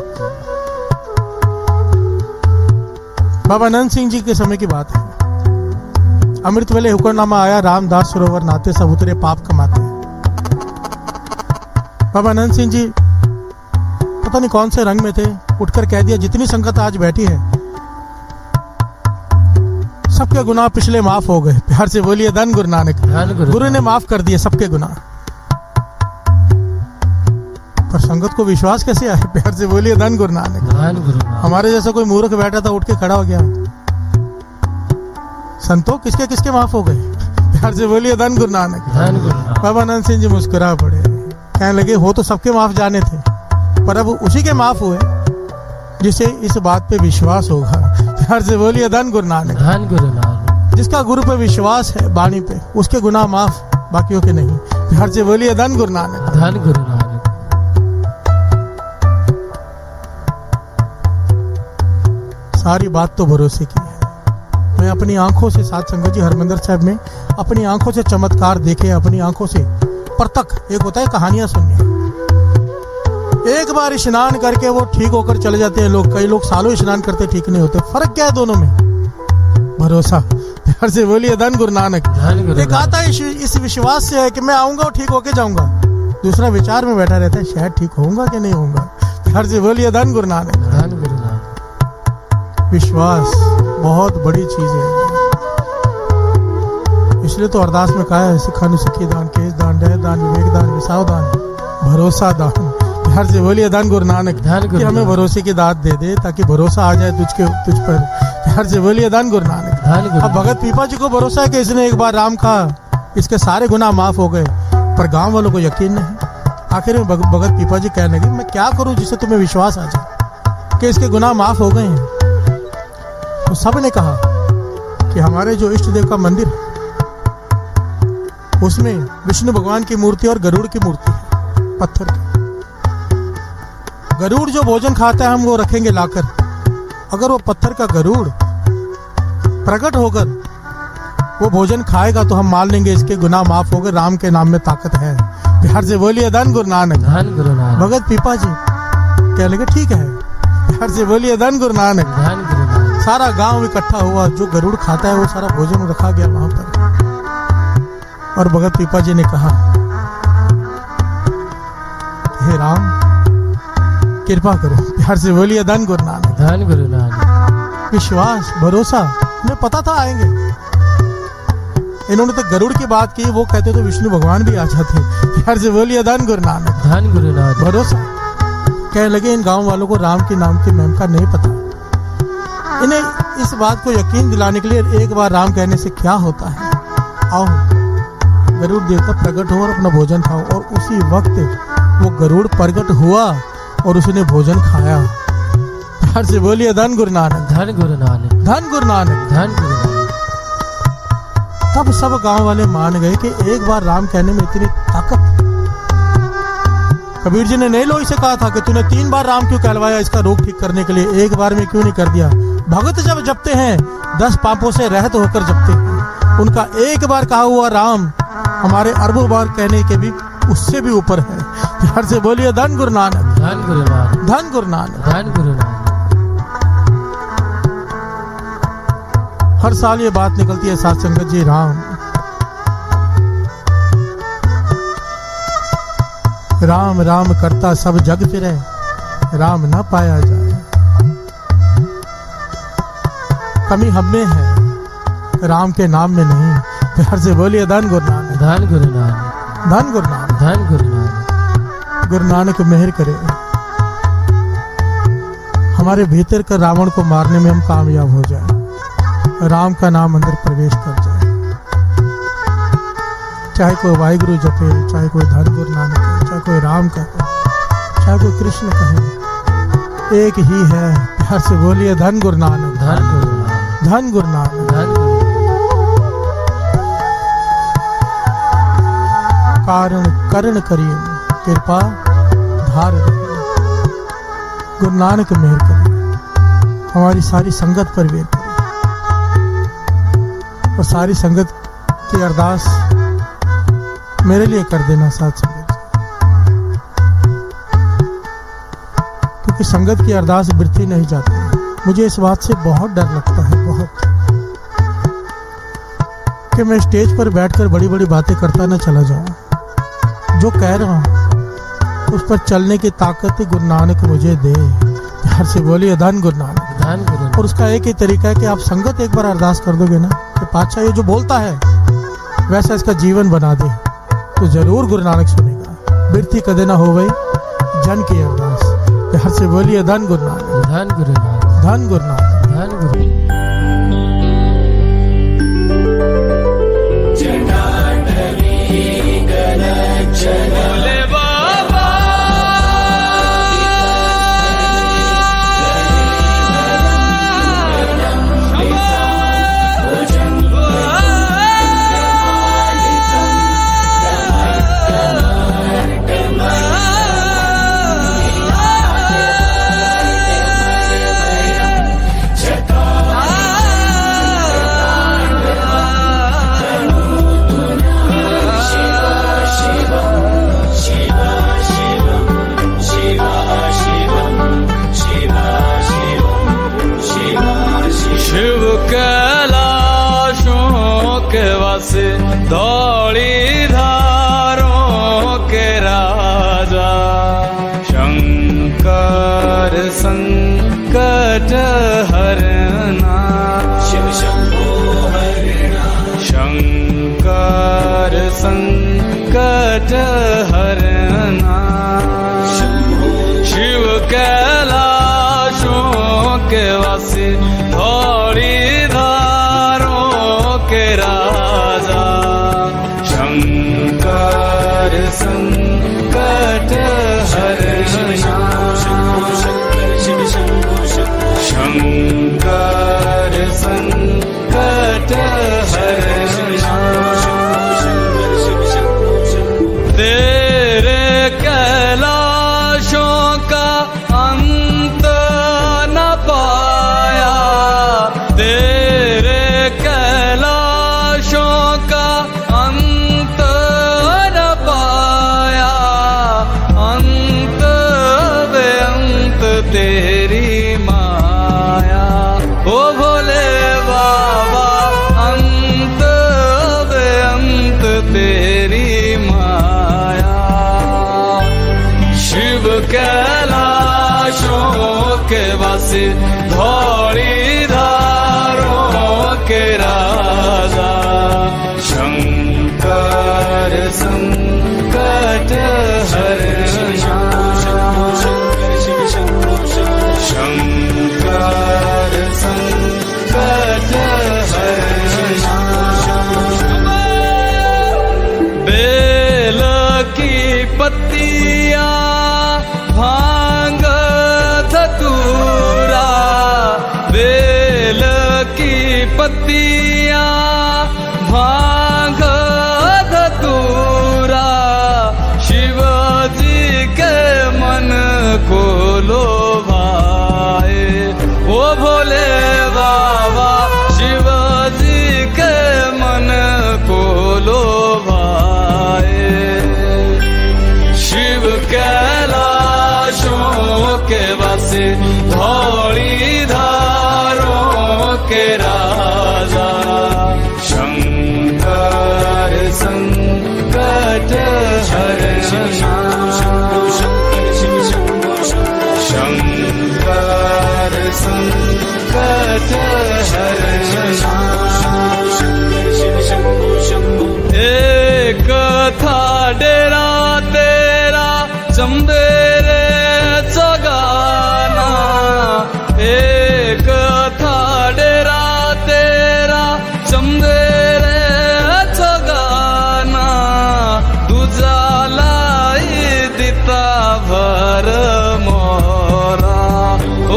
Speaker 5: बाबा अनंत सिंह जी के समय की बात है। अमृत वेले हुक्मनामा आया, रामदास सरोवर नाते सब उतरे पाप कमाते। बाबा अनंत सिंह जी पता नहीं कौन से रंग में थे, उठकर कह दिया जितनी संगत आज बैठी है सबके गुनाह पिछले माफ हो गए। प्यार से बोलिए धन गुरु नानक।
Speaker 6: धन
Speaker 5: गुरु ने माफ कर दिए सबके गुनाह, पर संगत को विश्वास कैसे आए। प्यार से बोलिए धन गुरु नानक।
Speaker 6: धन गुरु नानक।
Speaker 5: हमारे जैसा कोई मूर्ख बैठा था उठ के खड़ा हो गया, संतो किसके किसके माफ हो गए। प्यार से बोलिए धन गुरु नानक।
Speaker 6: धन गुरु नानक।
Speaker 5: बाबा अनंत सिंह जी मुस्कुरा पड़े, कहने लगे हो तो सबके माफ जाने थे, पर अब उसी के माफ हुए जिसे इस बात पे विश्वास होगा। प्यार से बोलिए धन गुरु नानक।
Speaker 6: धन गुरु नानक।
Speaker 5: जिसका गुरु पे विश्वास है वाणी पे, उसके गुनाह माफ, बाकियों के नहीं। प्यार से बोलिए धन गुरु नानक।
Speaker 6: धन गुरु नानक।
Speaker 5: सारी बात तो भरोसे की है। मैं अपनी आंखों से साथ संगत जी हरमंदिर साहब में अपनी आंखों से चमत्कार देखे, अपनी आंखों से प्रत्यक्ष। एक होता है कहानियां सुननी, एक बार स्नान करके वो ठीक होकर चले जाते हैं लोग। कई लोग सालों स्नान करते ठीक नहीं होते। फर्क क्या है दोनों में? भरोसा। प्यार से बोलिए धन गुरु नानक। एक आता है इस विश्वास से है कि मैं आऊंगा और ठीक होके जाऊंगा। दूसरा विचार में बैठा रहता है शायद ठीक होऊंगा कि नहीं होऊंगा। प्यार से बोलिए धन गुरु नानक।
Speaker 6: धन गुरु नानक।
Speaker 5: विश्वास बहुत बड़ी चीज है। इसलिए तो अरदास में कहा है सिखानु सखी दान, केस दान, दया दान, विवेक दान, विसाव दान, भरोसा दान। प्यार से बोलिए धन गुरु नानक। कि हमें भरोसे की दात दे दे ताकि भरोसा आ जाए तुझ पर। प्यार से बोलिए धन गुरु नानक। अब भगत पीपा जी को भरोसा है कि इसने एक बार राम कहा इसके सारे गुनाह माफ हो गए, पर गांव वालों को यकीन नहीं। आखिर में भगत पीपा जी कहने लगे मैं क्या करूं जिससे तुम्हें विश्वास आ जाए कि इसके गुनाह माफ हो गए हैं। तो सब ने कहा कि हमारे जो इष्ट देव का मंदिर है उसमें विष्णु भगवान की मूर्ति और गरुड़ की मूर्ति है, पत्थर की। गरुड़ जो भोजन खाता है हम वो रखेंगे लाकर। अगर वो पत्थर का गरुड़ प्रकट होकर वो भोजन खाएगा तो हम मान लेंगे इसके गुनाह माफ हो गए, राम के नाम में ताकत है। प्यार से बोलिए धन गुरु नानक।
Speaker 6: धन गुरु नानक।
Speaker 5: भगत पीपा जी कहने लगे ठीक है। प्यार से बोलिए धन गुरु नानक।
Speaker 6: धन गुरु नानक।
Speaker 5: सारा गांव इकट्ठा हुआ, जो गरुड़ खाता है वो सारा भोजन रखा गया वहां पर। और भगत पीपा जी ने कहा हे राम कृपा करो। प्यार से बोलिए धन गुरु नानक।
Speaker 6: धन गुरु नानक।
Speaker 5: विश्वास, भरोसा, उन्हें पता था आएंगे। इन्होंने तो गरुड़ की बात की, वो कहते तो विष्णु भगवान भी आ जाते। प्यार से बोलिए धन गुरु नानक।
Speaker 6: धन गुरु नानक।
Speaker 5: भरोसा। कहने लगे इन गांव वालों को राम के नाम की महिमा का नहीं पता। इन्हें इस बात को यकीन दिलाने के लिए एक बार राम कहने से क्या होता है, आओ गरुड़ देवता प्रकट हो और अपना भोजन खाओ। और उसी वक्त वो गरुड़ प्रकट हुआ और उसने भोजन खाया। प्यार से बोलिए धन गुरु नानक।
Speaker 6: धन गुरु नानक।
Speaker 5: धन गुरु नानक।
Speaker 6: धन गुरु नानक।
Speaker 5: तब सब गांव वाले मान गए कि एक बार राम कहने में इतनी ताकत। कबीर जी ने नैलोई से कहा था कि तूने 3 बार राम क्यों कहलवाया इसका रोग ठीक करने के लिए, एक बार में क्यों नहीं कर दिया। भगत जब जपते हैं 10 पापों से रहित होकर जपते हैं। उनका एक बार कहा हुआ राम हमारे अरबों बार कहने के भी उससे भी ऊपर है। प्यार से बोलिए धन गुरु नानक।
Speaker 6: धन गुरु नानक।
Speaker 5: धन गुरु नानक।
Speaker 6: धन गुरु नानक।
Speaker 5: हर साल ये बात निकलती है साथ संगत जी, राम राम राम करता सब जग फिरे, राम न पाया जाए। कमी हम में है, राम के नाम में नहीं। प्यार से बोलिए धन गुरु नानक।
Speaker 6: धन गुरु नानक।
Speaker 5: धन गुरु नानक।
Speaker 6: धन गुरु नानक।
Speaker 5: गुरु नानक मेहर करे, हमारे भीतर का रावण को मारने में हम कामयाब हो जाए, राम का नाम अंदर प्रवेश कर जाए। चाहे कोई वाहिगुरु जपे, चाहे कोई धन गुरु नानक कहे, चाहे कोई राम कहे, चाहे कोई कृष्ण कहे, एक ही है। प्यार से बोलिए धन गुरु नानक।
Speaker 6: धन गुरु नानक।
Speaker 5: धन गुरु नानक।
Speaker 6: धन गुरु।
Speaker 5: कारण करण करिए कृपा धार रहे। गुरु नानक मेहर करे, हमारी सारी संगत पर मेहर करे और सारी संगत की अरदास मेरे लिए कर देना साथ संगत, क्योंकि संगत की अरदास वृथी नहीं जाती। मुझे इस बात से बहुत डर लगता है, बहुत, कि मैं स्टेज पर बैठकर बड़ी बड़ी बातें करता न चला जाऊं। जो कह रहा हूं उस पर चलने की ताकत गुरु नानक मुझे दे। प्यार से बोलिए धन गुरु नानक।
Speaker 6: धन गुरु नानक।
Speaker 5: और उसका एक ही तरीका है कि आप संगत एक बार अरदास कर दोगे ना कि पातशाह ये जो बोलता है वैसा इसका जीवन बना दे, तो जरूर गुरु नानक सुनेगा। वृथी कदे ना हो गई जन की अरदास। प्यार से बोलिए धन गुरु नानक।
Speaker 6: धन गुरु नानक।
Speaker 5: धन गुरु नानक।
Speaker 6: धन गुरु।
Speaker 2: संकट हरना
Speaker 4: शिव शंभो हरिणा
Speaker 2: शंकर संकट हरना शिव कैलाशों के वासी थोड़ी धारों के राजा शंकर संकट हरना
Speaker 4: शिव शंभो
Speaker 2: शंकर संकट हरना तेरे कैलाशों का अंत न पाया तेरे कैलाशों का अंत न पाया अंत बेअंत तेरी माया ओ भोले बाबा अंत बेअंत तेरी माया शिव कैलाशों के वासी धौड़ी धारों के राजा शंकर संकट हरना शंकर संकट हरना बेल की पत्तियां भांग धतूरा बेल की पत्तियां भांग धतूरा शिवजी के मन को लोभाए ओ भोले बाबा शिवजी के मन को लोभाए शिव कैलाशों के वासी धौड़ी धारों के राजा शंकर संकट हरना शंकर संकट हरना एक था डेरा तेरा चंबेरे जगाना एक था डेरा तेरा चंबेरे जगाना दूजा लाई दिता भर मोरा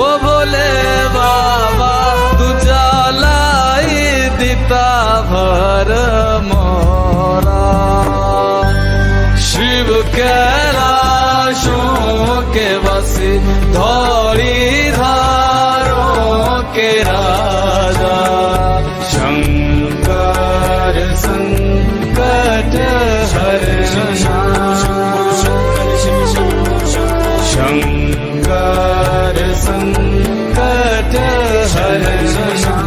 Speaker 2: ओ भोले बाबा दूजा लाई दिता भर मोरा शिव कैलाशों के वासी धौड़ी धारों के राजा शंकर संकट हरना शंकर संकट हरना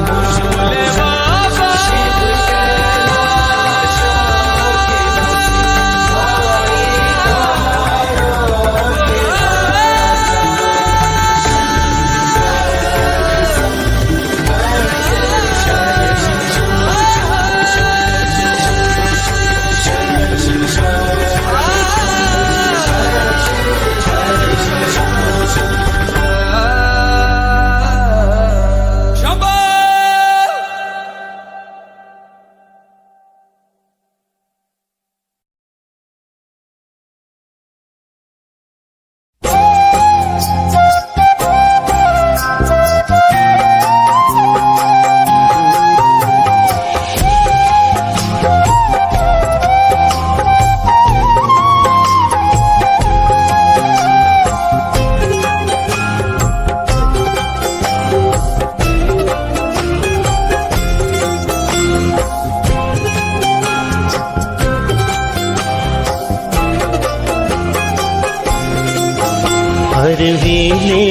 Speaker 7: हर वेले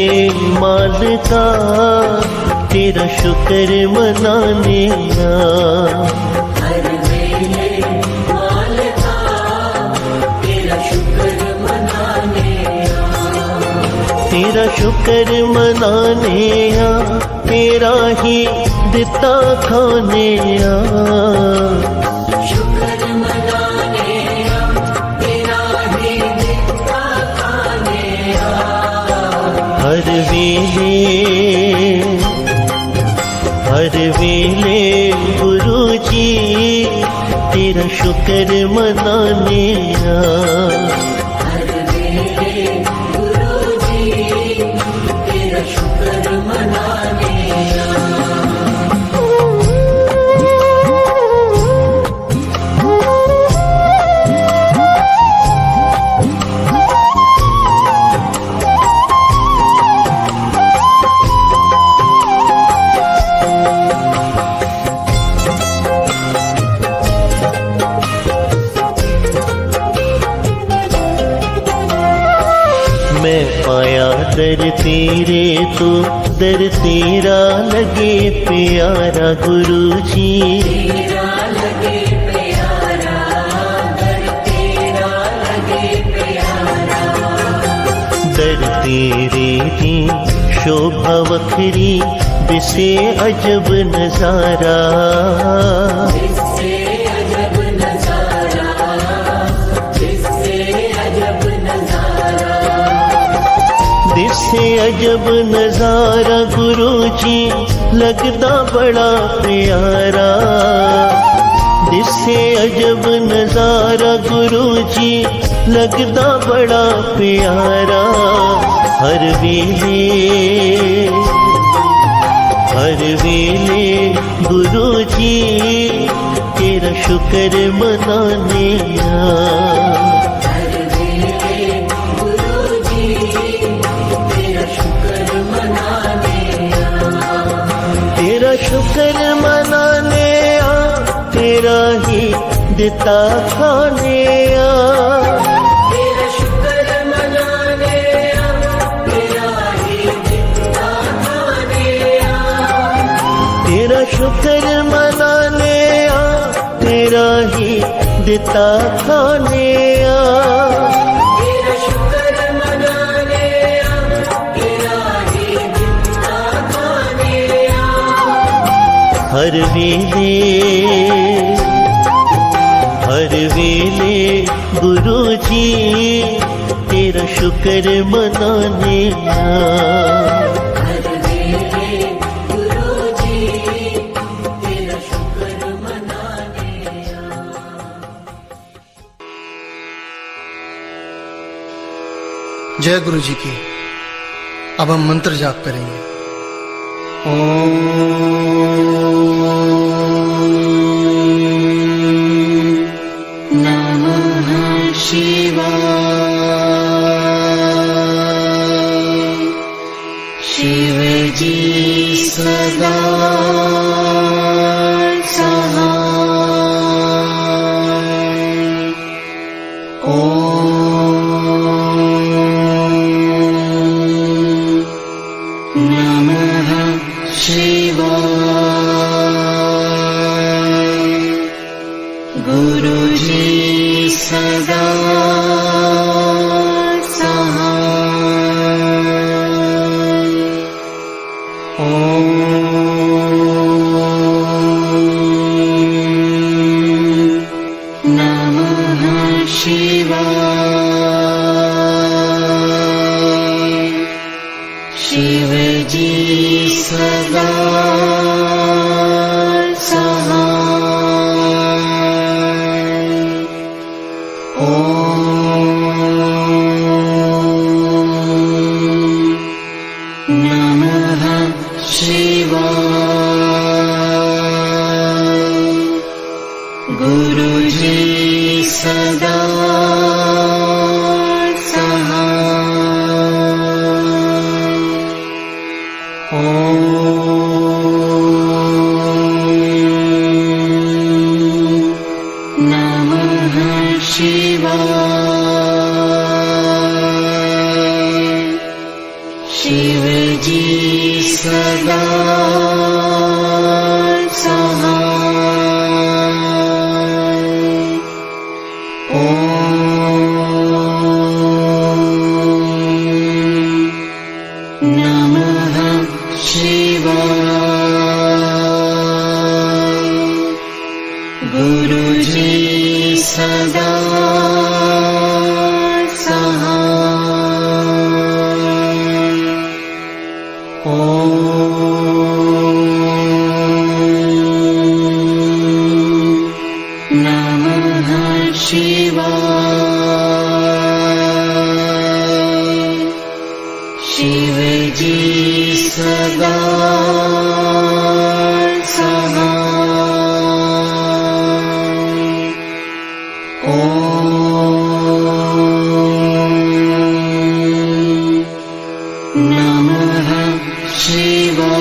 Speaker 7: मालका तेरा शुक्र मनाने
Speaker 4: हर वेले मालका तेरा शुक्र मनाने
Speaker 7: तेरा शुक्र मनाने आ, तेरा ही दिता खाने आ।
Speaker 4: शुक्र मनाने आ, तेरा ही दिता खाने आ।
Speaker 7: हर वेले गुरु जी तेरा शुक्र मनाने आ।
Speaker 4: हर वेले गुरु जी तेरा शुक्र मनाने आ।
Speaker 7: मैं पाया दर तेरे तो दर तेरा लगे प्यारा गुरु जी।
Speaker 4: तेरा लगे प्यारा, दर तेरा लगे प्यारा।
Speaker 7: दर तेरे की शोभा वखरी दिसे अजब नजारा।
Speaker 4: जिससे अजब नजारा, जिससे अजब नजारा।
Speaker 7: दिसे अजब नजारा गुरु जी लगदा बड़ा प्यारा। दिसे अजब नजारा गुरु जी लगदा बड़ा प्यारा। हर वेले गुरु जी तेरा शुक्र मनाने आ।
Speaker 4: हर वेले गुरु जी तेरा शुक्र मनाने आ।
Speaker 7: तेरा शुक्र मनाने आ, तेरा ही दिता खाने आ।
Speaker 4: तेरा शुक्र मनाने आ, तेरा ही दिता खाने आ।
Speaker 7: तेरा शुक्र मनाने आ, तेरा ही दिता खाने आ।
Speaker 4: तेरा शुक्र मनाने आ, तेरा ही दिता खाने आ।
Speaker 7: हर वेले गुरु जी तेरा शुक्र मनाने आ।
Speaker 4: हर वेले गुरु जी तेरा शुक्र मनाने आ।
Speaker 8: जय गुरु जी की। अब हम मंत्र जाप करेंगे।
Speaker 3: नमः शिवाय। शिव जी सदा सहाय। नमः शिवाय। गुरु जी सदा सहाय। नमः शिवाय। शिव जी सदा सहाय। नमः शिवाय। गुरु जी सदा नमः शिवाय। शिव जी सदा सहाय। नमः शिवाय। गुरुजी सदा सहाय। नमः शिवाय। शिवजी सदा सहाय। नमः शिवाय।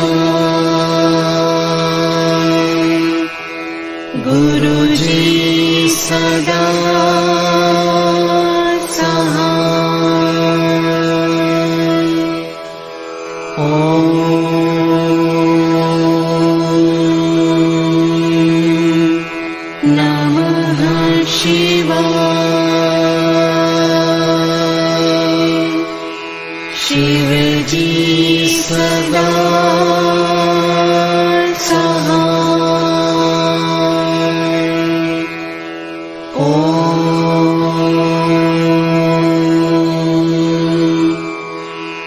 Speaker 3: गुरुजी सदा सहाय। नमः शिवाय। शिवजी सदा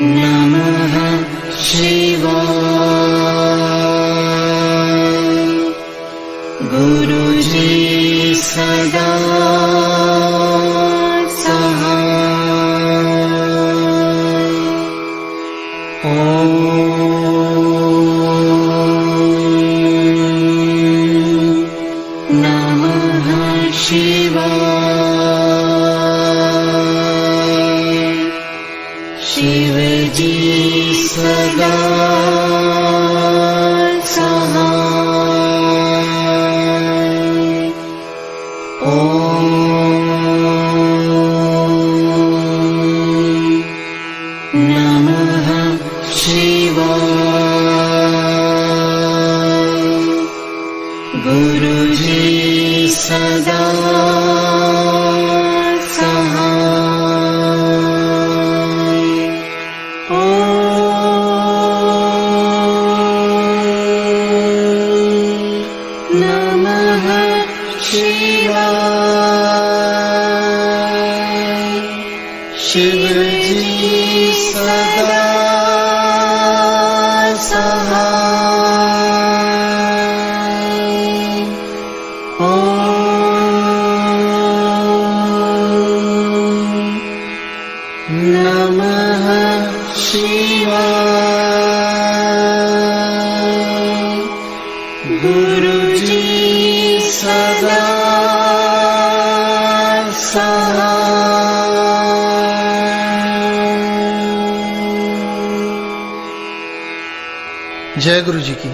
Speaker 3: नमः शिवाय। गुरुजी सदा सहाय। नमः शिवाय। शिवजी सदा सहाय। नमः शिवाय। गुरुजी सदा नमः शिवाय। शिवजी सदा सहाय। नमः शिवाय। गुरुजी सदा सहाय। जय गुरु जी की।